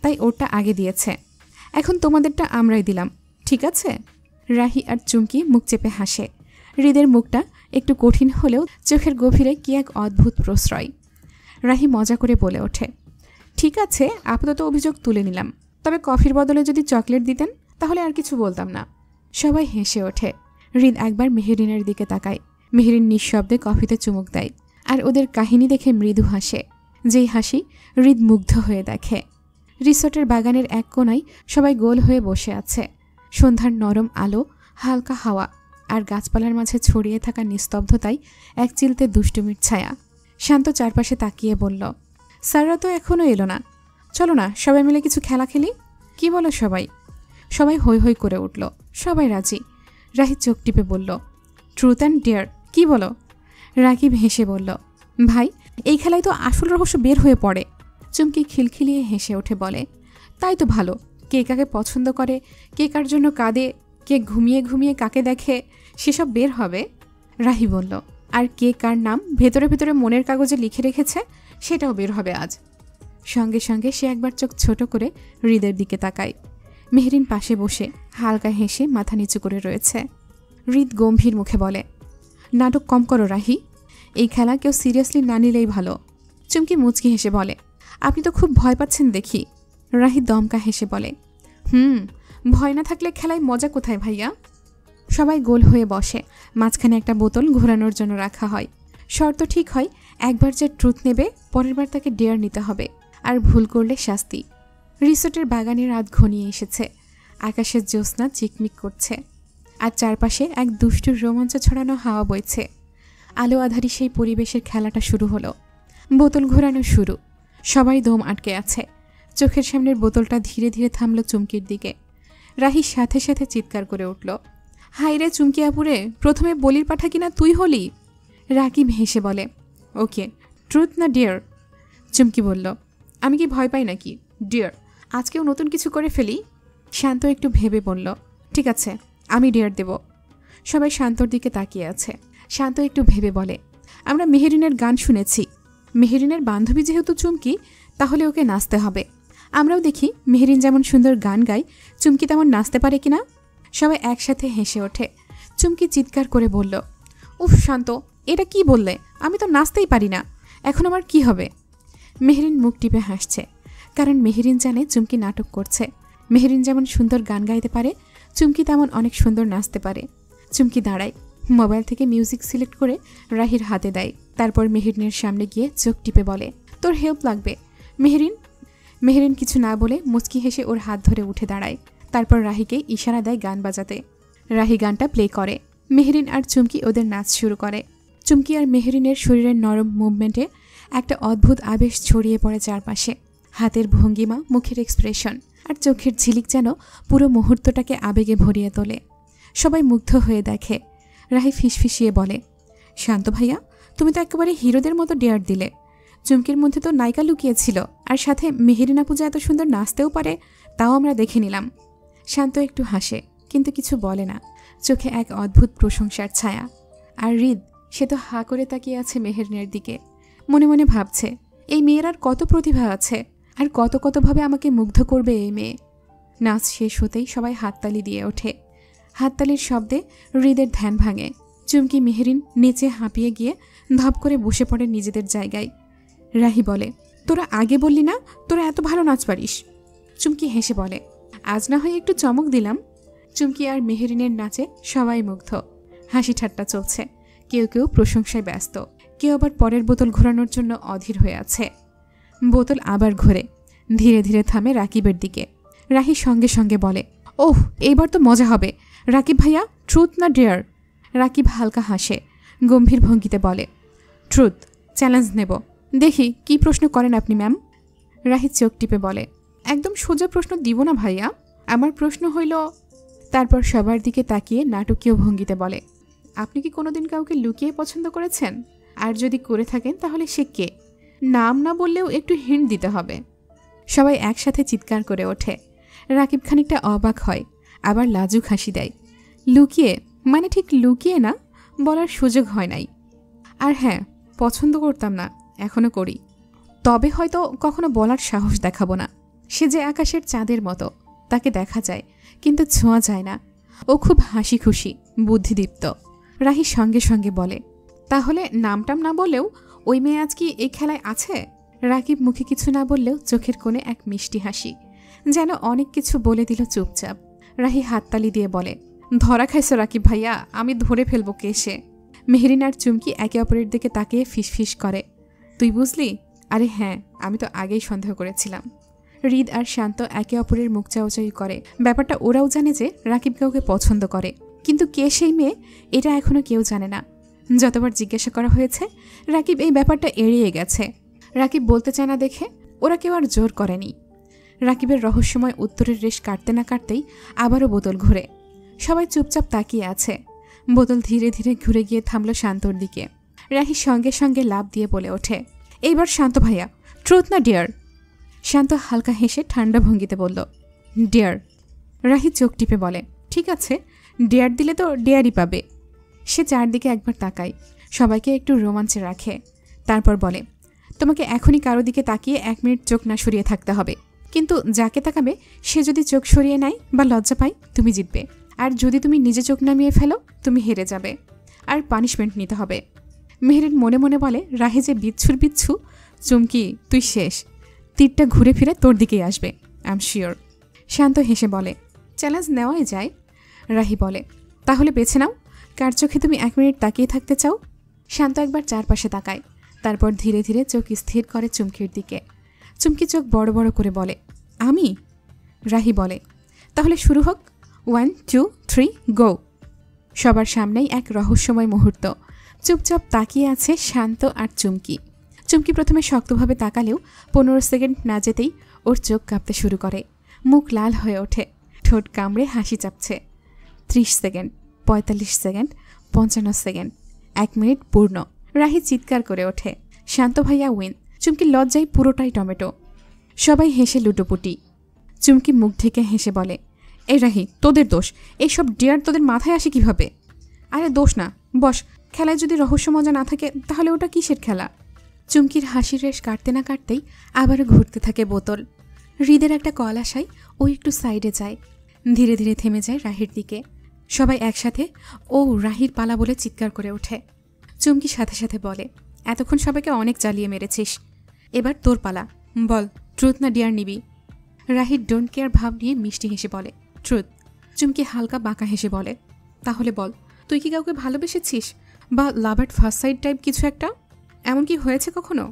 তাই ওরটা আগে দিয়েছে। এখন তোমাদেরটা আমরাই দিলাম, ঠিক আছে? রাহি আর চুমকি মুখ চেপে হাসে। হৃদের মুখটা একটু কঠিন হলেও চোখের গভীরে কি এক অদ্ভুত প্রশ্রয়। রাহি মজা করে বলে ওঠে, ঠিক আছে, আপাতত অভিযোগ তুলে নিলাম, তবে কফির বদলে যদি চকলেট দিতেন তাহলে আর কিছু বলতাম না। সবাই হেসে ওঠে। হৃদ একবার মেহরিনের দিকে তাকায়। মেহরিন নিঃশব্দে কফিতে চুমুক দেয়, আর ওদের কাহিনী দেখে মৃদু হাসে। যেই হাসি হৃদ মুগ্ধ হয়ে দেখে। রিসোর্টের বাগানের এক কোণায় সবাই গোল হয়ে বসে আছে। সন্ধ্যার নরম আলো, হালকা হাওয়া আর গাছপালার মাঝে ছড়িয়ে থাকা নিস্তব্ধতায় এক চিলতে দুষ্টুমির ছায়া। শান্ত চারপাশে তাকিয়ে বলল, স্যাররা তো এখনও এলো না, চলো না সবাই মিলে কিছু খেলা খেলি। কি বলো সবাই? সবাই হৈ হৈ করে উঠল। সবাই রাজি। রাহি চোখ টিপে বলল, ট্রুথ অ্যান্ড ডেয়ার, কি বলো? রাকিব হেসে বলল, ভাই এই খেলায় তো আসল রহস্য বের হয়ে পড়ে। চুমকি খিলখিলিয়ে হেসে ওঠে বলে, তাই তো ভালো, কে কাকে পছন্দ করে, কে কার জন্য কাঁদে, কে ঘুমিয়ে ঘুমিয়ে কাকে দেখে, সেসব বের হবে। রাহি বলল, আর কে কার নাম ভেতরে ভেতরে মনের কাগজে লিখে রেখেছে সেটাও বের হবে আজ। সঙ্গে সঙ্গে সে একবার চোখ ছোট করে হৃদের দিকে তাকায়। মেহরিন পাশে বসে হালকা হেসে মাথা নিচু করে রয়েছে। হৃদ গম্ভীর মুখে বলে, নাটক কম করো রাহি, এই খেলা কেউ সিরিয়াসলি না নিলেই ভালো। চুমকি মুচকি হেসে বলে, আপনি তো খুব ভয় পাচ্ছেন দেখি। রাহি দমকা হেসে বলে, ভয় না থাকলে খেলায় মজা কোথায় ভাইয়া? সবাই গোল হয়ে বসে। মাঝখানে একটা বোতল ঘোরানোর জন্য রাখা হয়। শর্ত ঠিক হয়, একবার যে ট্রুথ নেবে পরের বার তাকে ডেয়ার নিতে হবে, আর ভুল করলে শাস্তি। রিসোর্টের বাগানে রাত ঘনিয়ে এসেছে। আকাশের জ্যোৎস্না চিকমিক করছে, আর চারপাশে এক দুষ্টুর রোমাঞ্চ ছড়ানো হাওয়া বইছে। আলো আধারি সেই পরিবেশের খেলাটা শুরু হলো। বোতল ঘোরানো শুরু। সবাই দম আটকে আছে। চোখের সামনের বোতলটা ধীরে ধীরে থামল চুমকির দিকে। রাহি সাথে সাথে চিৎকার করে উঠল, হাই রে চুমকি আপুরে, প্রথমে বলির পাঠা কিনা তুই হলি? রাকিব হেসে বলে, ওকে, ট্রুথ না ডিয়ার? চুমকি বলল, আমি কি ভয় পাই নাকি? ডিয়ার, আজকেও নতুন কিছু করে ফেলি। শান্ত একটু ভেবে বলল, ঠিক আছে, আমি ডিয়ার দেব। সবাই শান্তর দিকে তাকিয়ে আছে। শান্ত একটু ভেবে বলে, আমরা মেহরিনের গান শুনেছি, মেহরিনের বান্ধবী যেহেতু চুমকি, তাহলে ওকে নাচতে হবে। আমরাও দেখি মেহরিন যেমন সুন্দর গান গায়, চুমকি তেমন নাচতে পারে কিনা। সবাই একসাথে হেসে ওঠে। চুমকি চিৎকার করে বলল, উফ শান্ত, এটা কি বললে? আমি তো নাচতেই পারি না, এখন আমার কি হবে? মেহরিন মুখ টিপে হাসছে, কারণ মেহরিন জানে চুমকি নাটক করছে। মেহরিন যেমন সুন্দর গান গাইতে পারে, চুমকি তেমন অনেক সুন্দর নাচতে পারে। চুমকি দাঁড়ায়, মোবাইল থেকে মিউজিক সিলেক্ট করে রাহির হাতে দেয়। তারপর মেহরিনের সামনে গিয়ে চোখ টিপে বলে, তোর হেল্প লাগবে মেহরিন। মেহরিন কিছু না বলে মুচকি হেসে ওর হাত ধরে উঠে দাঁড়ায়। তারপর রাহিকে ইশারা দেয় গান বাজাতে। রাহি গানটা প্লে করে। মেহরিন আর চুমকি ওদের নাচ শুরু করে। চুমকি আর মেহরিনের শরীরের নরম মুভমেন্টে একটা অদ্ভুত আবেশ ছড়িয়ে পড়ে চারপাশে। হাতের ভঙ্গিমা, মুখের এক্সপ্রেশন আর চোখের ঝিলিক যেন পুরো মুহূর্তটাকে আবেগে ভরিয়ে তোলে। সবাই মুগ্ধ হয়ে দেখে। রাহি ফিসফিসিয়ে বলে, শান্ত ভাইয়া, তুমি তো একেবারে হিরোদের মতো ডেয়ার দিলে। চুমকির মধ্যে তো নায়িকা লুকিয়েছিল, আর সাথে মেহেরিন আপু যে এত সুন্দর নাচতেও পারে তাও আমরা দেখে নিলাম। শান্ত একটু হাসে, কিন্তু কিছু বলে না, চোখে এক অদ্ভুত প্রশংসার ছায়া। আর হৃদ, সে তো হা করে তাকিয়ে আছে মেহেরিনের দিকে, মনে মনে ভাবছে এই মেয়ের আর কত প্রতিভা আছে, আর কত কতভাবে আমাকে মুগ্ধ করবে এই মেয়ে। নাচ শেষ হতেই সবাই হাততালি দিয়ে ওঠে। হাততালির শব্দে হৃদের ধ্যান ভাঙে। চুমকি মেহেরিন নেচে হাঁপিয়ে গিয়ে ধপ করে বসে পড়ে নিজেদের জায়গায়। রাহি বলে, তোরা আগে বললি না তোরা এত ভালো নাচ পারিস? চুমকি হেসে বলে, আজ না হয় একটু চমক দিলাম। চুমকি আর মেহেরিনের নাচে সবাই মুগ্ধ। হাসি ঠাট্টা চলছে, কেউ কেউ প্রশংসায় ব্যস্ত, কেউ আবার পরের বোতল ঘোরানোর জন্য অধীর হয়ে আছে। বোতল আবার ঘোরে, ধীরে ধীরে থামে রাকিবের দিকে। রাহি সঙ্গে সঙ্গে বলে, ওহ, এইবার তো মজা হবে। রাকিব ভাইয়া, ট্রুথ না ডেয়ার? রাকিব হালকা হাসে, গম্ভীর ভঙ্গিতে বলে, ট্রুথ, চ্যালেঞ্জ নেব। দেখি কি প্রশ্ন করেন আপনি ম্যাম। রাহি চোখ টিপে বলে, একদম সোজা প্রশ্ন দিব না ভাইয়া, আমার প্রশ্ন হইল। তারপর সবার দিকে তাকিয়ে নাটকীয় ভঙ্গিতে বলে, আপনি কি কোনোদিন কাউকে লুকিয়ে পছন্দ করেছেন? আর যদি করে থাকেন তাহলে সে কে? নাম না বললেও একটু হিন্ট দিতে হবে। সবাই একসাথে চিৎকার করে ওঠে। রাকিব খানিকটা অবাক হয়, আবার লাজুক হাসি দেয়। লুকিয়ে মানে ঠিক লুকিয়ে না, বলার সুযোগ হয় নাই। আর হ্যাঁ, পছন্দ করতাম না, এখনো করি, তবে হয়তো কখনো বলার সাহস দেখাবো না। সে যে আকাশের চাঁদের মতো, তাকে দেখা যায় কিন্তু ছোঁয়া যায় না। ও খুব হাসি খুশি, বুদ্ধিদীপ্ত। রাহি সঙ্গে সঙ্গে বলে, তাহলে নামটাম না বললেও ওই মেয়ে আজ কি এই খেলায় আছে? রাকিব মুখে কিছু না বললেও চোখের কোণে এক মিষ্টি হাসি, যেন অনেক কিছু বলে দিল চুপচাপ। রাহি হাততালি দিয়ে বলে, ধরা খাইছো রাকিব ভাইয়া, আমি ধরে ফেলবো কেসে। মেহেরিন আর চুমকি একে অপরের দিকে তাকিয়ে ফিসফিস করে, তুই বুঝলি? আরে হ্যাঁ, আমি তো আগেই সন্দেহ করেছিলাম। হৃদ আর শান্ত একে অপরের মুখ চাওয়াচাই করে। ব্যাপারটা ওরাও জানে যে রাকিব কাউকে পছন্দ করে, কিন্তু কে সেই মেয়ে এটা এখনো কেউ জানে না। যতবার জিজ্ঞাসা করা হয়েছে, রাকিব এই ব্যাপারটা এড়িয়ে গেছে। রাকিব বলতে চায় না দেখে ওরা কেউ আর জোর করেনি। রাকিবের রহস্যময় উত্তরের রেশ কাটতে না কাটতেই আবারও বোতল ঘুরে। সবাই চুপচাপ তাকিয়ে আছে। বোতল ধীরে ধীরে ঘুরে গিয়ে থামল শান্তর দিকে। রাহি সঙ্গে সঙ্গে লাফ দিয়ে বলে ওঠে, এইবার শান্ত ভাইয়া, ট্রুথ না ডিয়ার? শান্ত হালকা হেসে ঠান্ডা ভঙ্গিতে বলল, ডিয়ার। রাহি চোখ টিপে বলে, ঠিক আছে, ডিয়ার দিলে তো ডিয়ারই পাবে। সে চারদিকে একবার তাকায়, সবাইকে একটু রোমাঞ্চে রাখে, তারপর বলে, তোমাকে এখনই কারো দিকে তাকিয়ে 1 মিনিট চোখ না সরিয়ে থাকতে হবে, কিন্তু যাকে তাকাবে সে যদি চোখ সরিয়ে নেয় বা লজ্জা পায় তুমি জিতবে, আর যদি তুমি নিজে চোখ নামিয়ে ফেলো তুমি হেরে যাবে, আর পানিশমেন্ট নিতে হবে। মেহেরিন মনে মনে বলে, রাহি যে বিচ্ছু। চুমকি, তুই শেষ, তীরটা ঘুরে ফিরে তোর দিকেই আসবে, আই এম শিওর। শান্ত হেসে বলে, চ্যালেঞ্জ নেওয়াই যায়। রাহি বলে, তাহলে বেছে নাও, কার চোখে তুমি 1 মিনিট তাকিয়ে থাকতে চাও। শান্ত একবার চারপাশে তাকায়, তারপর ধীরে ধীরে চোখ স্থির করে চুমকির দিকে। চুমকি চোখ বড় বড় করে বলে, আমি? রাহি বলে, তাহলে শুরু হোক, 1 2 3 গো। সবার সামনেই এক রহস্যময় মুহূর্ত। চুপচাপ তাকিয়ে আছে শান্ত আর চুমকি। চুমকি প্রথমে শক্তভাবে তাকালেও 15 সেকেন্ড না যেতেই ওর চোখ কাঁপতে শুরু করে, মুখ লাল হয়ে ওঠে, ঠোঁট কামড়ে হাসি চাপছে। 30 সেকেন্ড, 45 সেকেন্ড, 55 সেকেন্ড, 1 মিনিট পূর্ণ। রাহি চিৎকার করে ওঠে, শান্ত ভাইয়া উইন। চুমকি লজ্জায় পুরোটাই টমেটো। সবাই হেসে লুটোপুটি। চুমকি মুখ ঢেকে হেসে বলে, এই রাহি, তোদের দোষ, এইসব ডিয়ার তোদের মাথায় আসে কিভাবে? আরে দোষ না, বস, খেলায় যদি রহস্য মজা না থাকে তাহলে ওটা কিসের খেলা? চুমকির হাসির রেশ কাটতে না কাটতেই আবারও ঘুরতে থাকে বোতল। হৃদের একটা কল আসায় ও একটু সাইডে যায়, ধীরে ধীরে থেমে যায় রাহির দিকে। সবাই একসাথে ও রাহির পালা বলে চিৎকার করে ওঠে। চুমকি সাথে সাথে বলে, এতক্ষণ সবাইকে অনেক জ্বালিয়ে মেরেছিস, এবার তোর পালা, বল ট্রুথ না ডিয়ার নিবি? রাহির ডোন্ট কেয়ার ভাব নিয়ে মিষ্টি হেসে বলে, ট্রুথ। চুমকি হালকা বাঁকা হেসে বলে, তাহলে বল, তুই কি কাউকে ভালোবেসেছিস, বা লাভ এট ফার্স্ট সাইট টাইপ কিছু একটা? এমন কি হয়েছে কখনো?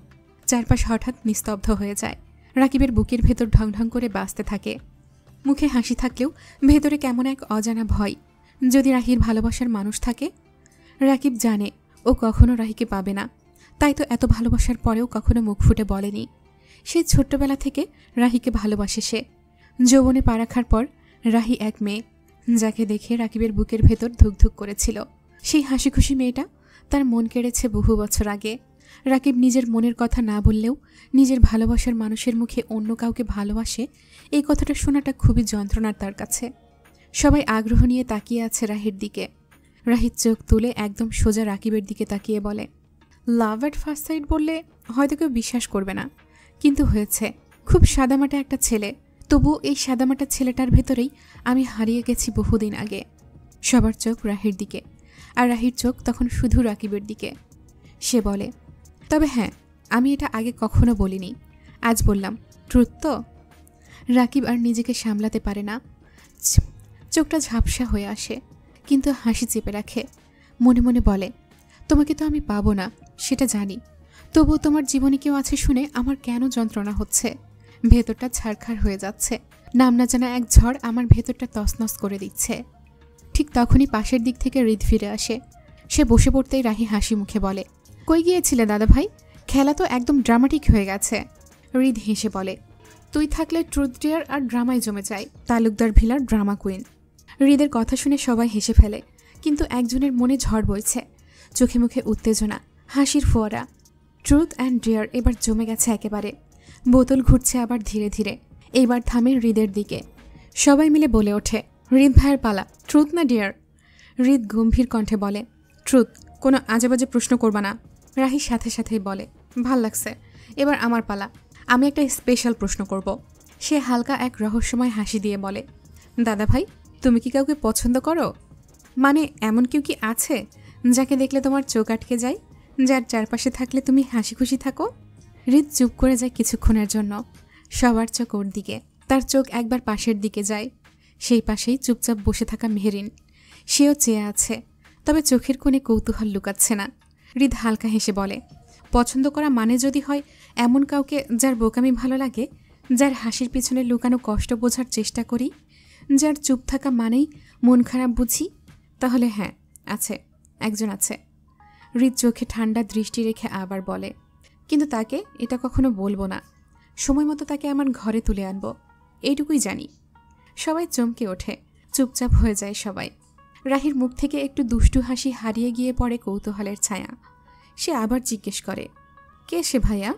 চারপাশ হঠাৎ নিস্তব্ধ হয়ে যায়। রাকিবের বুকের ভেতর ঢং ঢং করে বাজতে থাকে। মুখে হাসি থাকলেও ভেতরে কেমন এক অজানা ভয়। যদি রাহির ভালোবাসার মানুষ থাকে? রাকিব জানে ও কখনো রাহিকে পাবে না, তাই তো এত ভালোবাসার পরেও কখনো মুখ ফুটে বলেনি। সেই ছোট্টবেলা থেকে রাহিকে ভালোবাসে সে। যৌবনে পা রাখার পর রাহি এক মেয়ে, যাকে দেখে রাকিবের বুকের ভেতর ধুকধুক করেছিল। সেই হাসি খুশি মেয়েটা তার মন কেড়েছে বহু বছর আগে। রাকিব নিজের মনের কথা না বললেও নিজের ভালোবাসার মানুষের মুখে অন্য কাউকে ভালোবাসে, এই কথাটা শোনাটা খুবই যন্ত্রণার তার কাছে। সবাই আগ্রহ নিয়ে তাকিয়ে আছে রাহির দিকে। রাহির চোখ তুলে একদম সোজা রাকিবের দিকে তাকিয়ে বলে, লাভ অ্যাট ফার্স্ট সাইট বললে হয়তো কেউ বিশ্বাস করবে না, কিন্তু হয়েছে। খুব সাদামাটা একটা ছেলে, তবু এই সাদামাটা ছেলেটার ভেতরেই আমি হারিয়ে গেছি বহুদিন আগে। সবার চোখ রাহির দিকে, আর রাহির চোখ তখন শুধু রাকিবের দিকে। সে বলে, তবে হ্যাঁ, আমি এটা আগে কখনো বলিনি, আজ বললাম। ট্রুথ তো? রাকিব আর নিজেকে সামলাতে পারে না, চোখটা ঝাপসা হয়ে আসে, কিন্তু হাসি চেপে রাখে। মনে মনে বলে, তোমাকে তো আমি পাবো না সেটা জানি, তবুও তোমার জীবনে কেউ আছে শুনে আমার কেন যন্ত্রণা হচ্ছে। ভেতরটা ছারখার হয়ে যাচ্ছে, নাম না জানা এক ঝড় আমার ভেতরটা তছনছ করে দিচ্ছে। ঠিক তখনই পাশের দিক থেকে হৃদ ফিরে আসে। সে বসে পড়তেই রাহি হাসি মুখে বলে, কই গিয়েছিলে দাদা ভাই? খেলা তো একদম ড্রামাটিক হয়ে গেছে। হৃদ হেসে বলে, তুই থাকলে ট্রুথ ডেয়ার আর ড্রামায় জমে যায়, তালুকদার ভিলার ড্রামা কুইন। হৃদের কথা শুনে সবাই হেসে ফেলে, কিন্তু একজনের মনে ঝড় বইছে, চোখে মুখে উত্তেজনা, হাসির ফোয়ারা। ট্রুথ অ্যান্ড ডেয়ার এবার জমে গেছে একেবারে। বোতল ঘুরছে আবার ধীরে ধীরে। এইবার থামে হৃদের দিকে। সবাই মিলে বলে ওঠে, হৃদ ভাইয়ের পালা, ট্রুথ না ডেয়ার? হৃদ গম্ভীর কণ্ঠে বলে, ট্রুথ, কোনো আজেবাজে প্রশ্ন করবা না। রাহি সাথে সাথেই বলে, ভাল লাগছে, এবার আমার পালা, আমি একটা স্পেশাল প্রশ্ন করব। সে হালকা এক রহস্যময় হাসি দিয়ে বলে, দাদা ভাই, তুমি কি কাউকে পছন্দ করো? মানে এমন কেউ কি আছে যাকে দেখলে তোমার চোখ আটকে যায়, যার চারপাশে থাকলে তুমি হাসি খুশি থাকো? হৃদ চুপ করে যায় কিছুক্ষণের জন্য। সবার চোখ ওর দিকে। তার চোখ একবার পাশের দিকে যায়, সেই পাশেই চুপচাপ বসে থাকা মেহরিন। সেও চেয়ে আছে, তবে চোখের কোণে কৌতূহল লুকাচ্ছে না। হৃদ হালকা হেসে বলে, পছন্দ করা মানে যদি হয় এমন কাউকে যার বোকামি ভালো লাগে, যার হাসির পিছনে লুকানো কষ্ট বোঝার চেষ্টা করি, যার চুপ থাকা মানেই মন খারাপ বুঝি, তাহলে হ্যাঁ, আছে, একজন আছে। হৃদ চোখে ঠান্ডা দৃষ্টি রেখে আবার বলে, কিন্তু তাকে এটা কখনো বলবো না, সময় মতো তাকে আমার ঘরে তুলে আনবো, এইটুকুই জানি। সবাই চমকে ওঠে, চুপচাপ হয়ে যায় সবাই। রাহির মুখ থেকে একটু দুষ্টু হাসি হারিয়ে গিয়ে পড়ে কৌতূহলের ছায়া। সে আবার জিজ্ঞেস করে, কে সে ভাইয়া?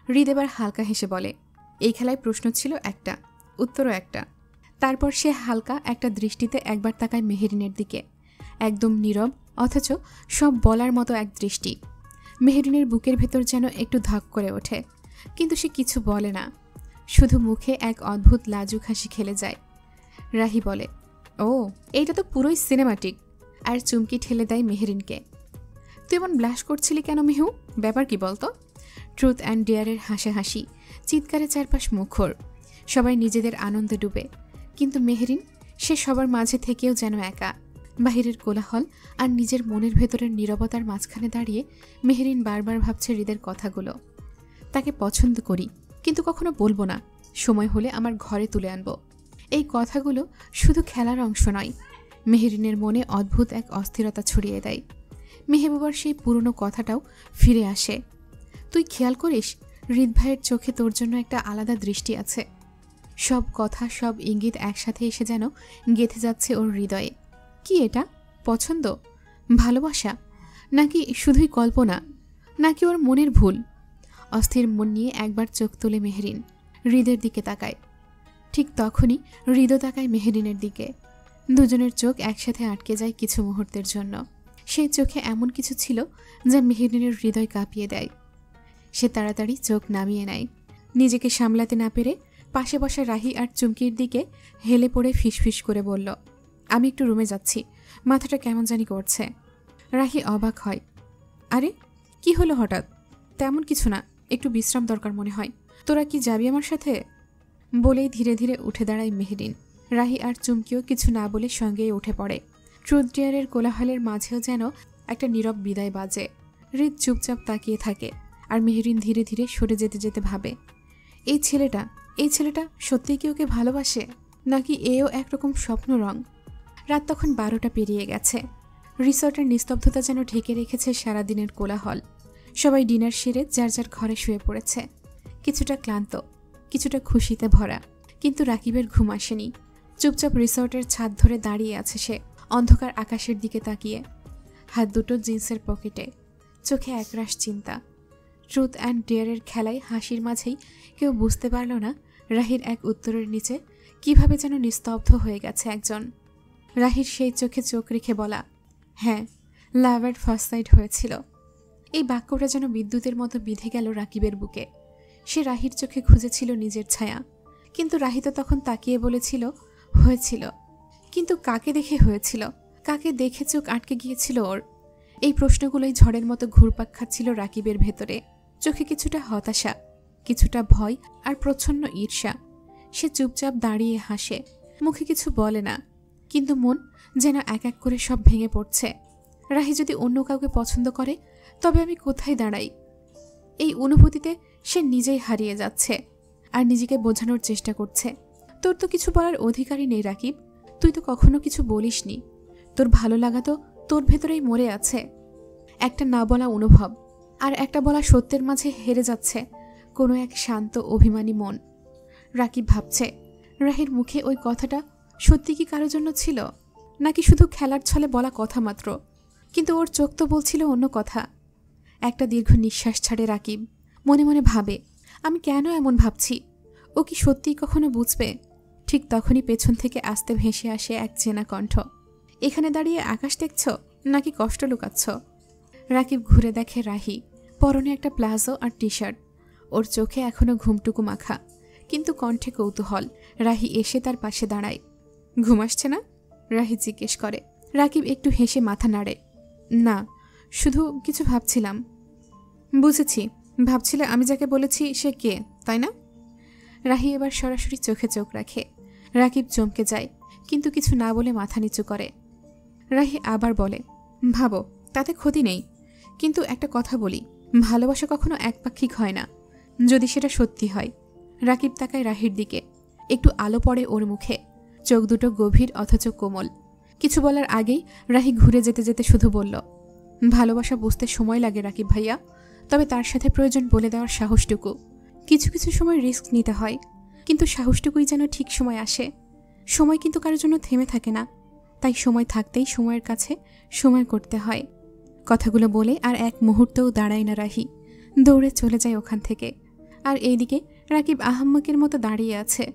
হৃদ এবার হালকা হেসে বলে, এই খেলায় প্রশ্ন ছিল একটা, উত্তরও একটা। তারপর সে হালকা একটা দৃষ্টিতে একবার তাকায় মেহেরিনের দিকে, একদম নীরব, অথচ সব বলার মতো এক দৃষ্টি। মেহেরিনের বুকের ভেতর যেন একটু ধাক করে ওঠে, কিন্তু সে কিছু বলে না, শুধু মুখে এক অদ্ভুত লাজুক হাসি খেলে যায়। রাহি বলে, ও, এইটা তো পুরোই সিনেমাটিক, আর চুমকি ঠেলে দেয় মেহেরিনকে। তুই এমন ব্লাশ করছিলি কেন মেহু? ব্যাপার কি বলতো? ট্রুথ অ্যান্ড ডেয়ারের হাসাহাসি, চিৎকারে চারপাশ মুখর। সবাই নিজেদের আনন্দে ডুবে, কিন্তু মেহেরিন, সে সবার মাঝে থেকেও যেন একা। বাহিরের কোলাহল আর নিজের মনের ভেতরের নীরবতার মাঝখানে দাঁড়িয়ে মেহেরিন বারবার ভাবছে হৃদের কথাগুলো। তাকে পছন্দ করি, কিন্তু কখনো বলবো না, সময় হলে আমার ঘরে তুলে আনবো। এই কথাগুলো শুধু খেলার অংশ নয়, মেহেরিনের মনে অদ্ভুত এক অস্থিরতা ছড়িয়ে দেয়। মেহবুবার সেই পুরনো কথাটাও ফিরে আসে। তুই খেয়াল করিস, হৃদ ভাইয়ের চোখে তোর জন্য একটা আলাদা দৃষ্টি আছে। সব কথা, সব ইঙ্গিত একসাথে এসে যেন গেঁথে যাচ্ছে ওর হৃদয়ে। কি এটা? পছন্দ, ভালোবাসা, নাকি শুধুই কল্পনা, নাকি ওর মনের ভুল? অস্থির মন নিয়ে একবার চোখ তুলে মেহরিন হৃদের দিকে তাকায়। ঠিক তখনই হৃদও তাকায় মেহরিনের দিকে। দুজনের চোখ একসাথে আটকে যায় কিছু মুহূর্তের জন্য। সেই চোখে এমন কিছু ছিল যা মেহরিনের হৃদয় কাঁপিয়ে দেয়। সে তাড়াতাড়ি চোখ নামিয়ে নেয়। নিজেকে সামলাতে না পেরে পাশে বসা রাহি আর চুমকির দিকে হেলে পড়ে ফিসফিস করে বলল, আমি একটু রুমে যাচ্ছি, মাথাটা কেমন জানি করছে। রাহি অবাক হয়, আরে কি হলো হঠাৎ? তেমন কিছু না, একটু বিশ্রাম দরকার মনে হয়। তোরা কি যাবি আমার সাথে? বলেই ধীরে ধীরে উঠে দাঁড়ায় মেহরিন। রাহি আর চুমকিও কিছু না বলে সঙ্গেই উঠে পড়ে। ট্রুথ ডেয়ারের কোলাহলের মাঝেও যেন একটা নীরব বিদায় বাজে। হৃদ চুপচাপ তাকিয়ে থাকে, আর মেহরিন ধীরে ধীরে সরে যেতে যেতে ভাবে, এই ছেলেটা সত্যিই কি ওকে ভালোবাসে, নাকি এও একরকম স্বপ্ন রং? রাত তখন 12টা পেরিয়ে গেছে। রিসর্টের নিস্তব্ধতা যেন ঢেকে রেখেছে সারাদিনের কোলাহল। সবাই ডিনার সেরে যার যার ঘরে শুয়ে পড়েছে, কিছুটা ক্লান্ত, কিছুটা খুশিতে ভরা। কিন্তু রাকিবের ঘুম আসেনি। চুপচাপ রিসর্টের ছাদ ধরে দাঁড়িয়ে আছে সে, অন্ধকার আকাশের দিকে তাকিয়ে, হাত দুটো জিন্সের পকেটে, চোখে একরাশ চিন্তা। ট্রুথ অ্যান্ড ডেয়ারের খেলায় হাসির মাঝেই কেউ বুঝতে পারল না রাহির এক উত্তরের নিচে কিভাবে যেন নিস্তব্ধ হয়ে গেছে একজন। রাহির সেই চোখে চোখ রেখে বলা, হ্যাঁ, লাভ অ্যাট ফার্স্ট সাইট হয়েছিল। এই বাক্যটা যেন বিদ্যুতের মতো বিঁধে গেল রাকিবের বুকে। সে রাহির চোখে খুঁজেছিল নিজের ছায়া, কিন্তু রাহি তো তখন তাকিয়ে বলেছিল হয়েছিল। কিন্তু কাকে দেখে হয়েছিল? কাকে দেখে চোখ আটকে গিয়েছিল ওর? এই প্রশ্নগুলোই ঝড়ের মতো ঘুরপাক খাচ্ছিল রাকিবের ভেতরে। চোখে কিছুটা হতাশা, কিছুটা ভয় আর প্রচ্ছন্ন ঈর্ষা। সে চুপচাপ দাঁড়িয়ে হাসে, মুখে কিছু বলে না, কিন্তু মন যেন এক এক করে সব ভেঙে পড়ছে। রাহি যদি অন্য কাউকে পছন্দ করে তবে আমি কোথায় দাঁড়াই? এই অনুভূতিতে সে নিজেই হারিয়ে যাচ্ছে আর নিজেকে বোঝানোর চেষ্টা করছে। তোর তো কিছু বলার অধিকারই নেই রাকিব, তুই তো কখনো কিছু বলিসনি। তোর ভালো লাগা তো তোর ভেতরেই মরে আছে। একটা না বলা অনুভব আর একটা বলা সত্যের মাঝে হেরে যাচ্ছে কোনো এক শান্ত অভিমানী মন। রাকিব ভাবছে, রাহির মুখে ওই কথাটা সত্যি কি কারোর জন্য ছিল, নাকি শুধু খেলার ছলে বলা কথা মাত্র? কিন্তু ওর চোখ তো বলছিল অন্য কথা। একটা দীর্ঘ নিঃশ্বাস ছাড়ে রাকিব, মনে মনে ভাবে, আমি কেন এমন ভাবছি? ও কি সত্যিই কখনো বুঝবে? ঠিক তখনই পেছন থেকে আস্তে ভেসে আসে এক চেনা কণ্ঠ, এখানে দাঁড়িয়ে আকাশ দেখছ নাকি কষ্ট লুকাচ্ছ? রাকিব ঘুরে দেখে রাহি, পরনে একটা প্লাজো আর টি শার্ট। ওর চোখে এখনো ঘুমটুকু মাখা, কিন্তু কণ্ঠে কৌতূহল। রাহি এসে তার পাশে দাঁড়ায়। ঘুম আসছে না? রাহি জিজ্ঞেস করে। রাকিব একটু হেসে মাথা নাড়ে, না, শুধু কিছু ভাবছিলাম। বুঝেছি, ভাবছিলে আমি যাকে বলেছি সে কে, তাই না? রাহি এবার সরাসরি চোখে চোখ রাখে। রাকিব চমকে যায়, কিন্তু কিছু না বলে মাথা নিচু করে। রাহি আবার বলে, ভাবো, তাতে ক্ষতি নেই, কিন্তু একটা কথা বলি, ভালোবাসা কখনো একপাক্ষিক হয় না, যদি সেটা সত্যি হয়। রাকিব তাকায় রাহির দিকে, একটু আলো পড়ে ওর মুখে, চোখ দুটো গভীর অথচ কোমল। কিছু বলার আগেই রাহি ঘুরে যেতে যেতে শুধু বলল, ভালোবাসা বুঝতে সময় লাগে রাকিব ভাইয়া, তবে তার সাথে প্রয়োজন বলে দেওয়ার সাহসটুকু। কিছু কিছু সময় রিস্ক নিতে হয়, কিন্তু সাহসটুকুই যেন ঠিক সময় আসে। সময় কিন্তু কারোর জন্য থেমে থাকে না, তাই সময় থাকতেই সময়ের কাছে সময় করতে হয়। কথাগুলো বলে আর এক মুহূর্তও দাঁড়ায় না রাহি, দৌড়ে চলে যায় ওখান থেকে। আর এইদিকে রাকিব আহাম্মকের মতো দাঁড়িয়ে আছে।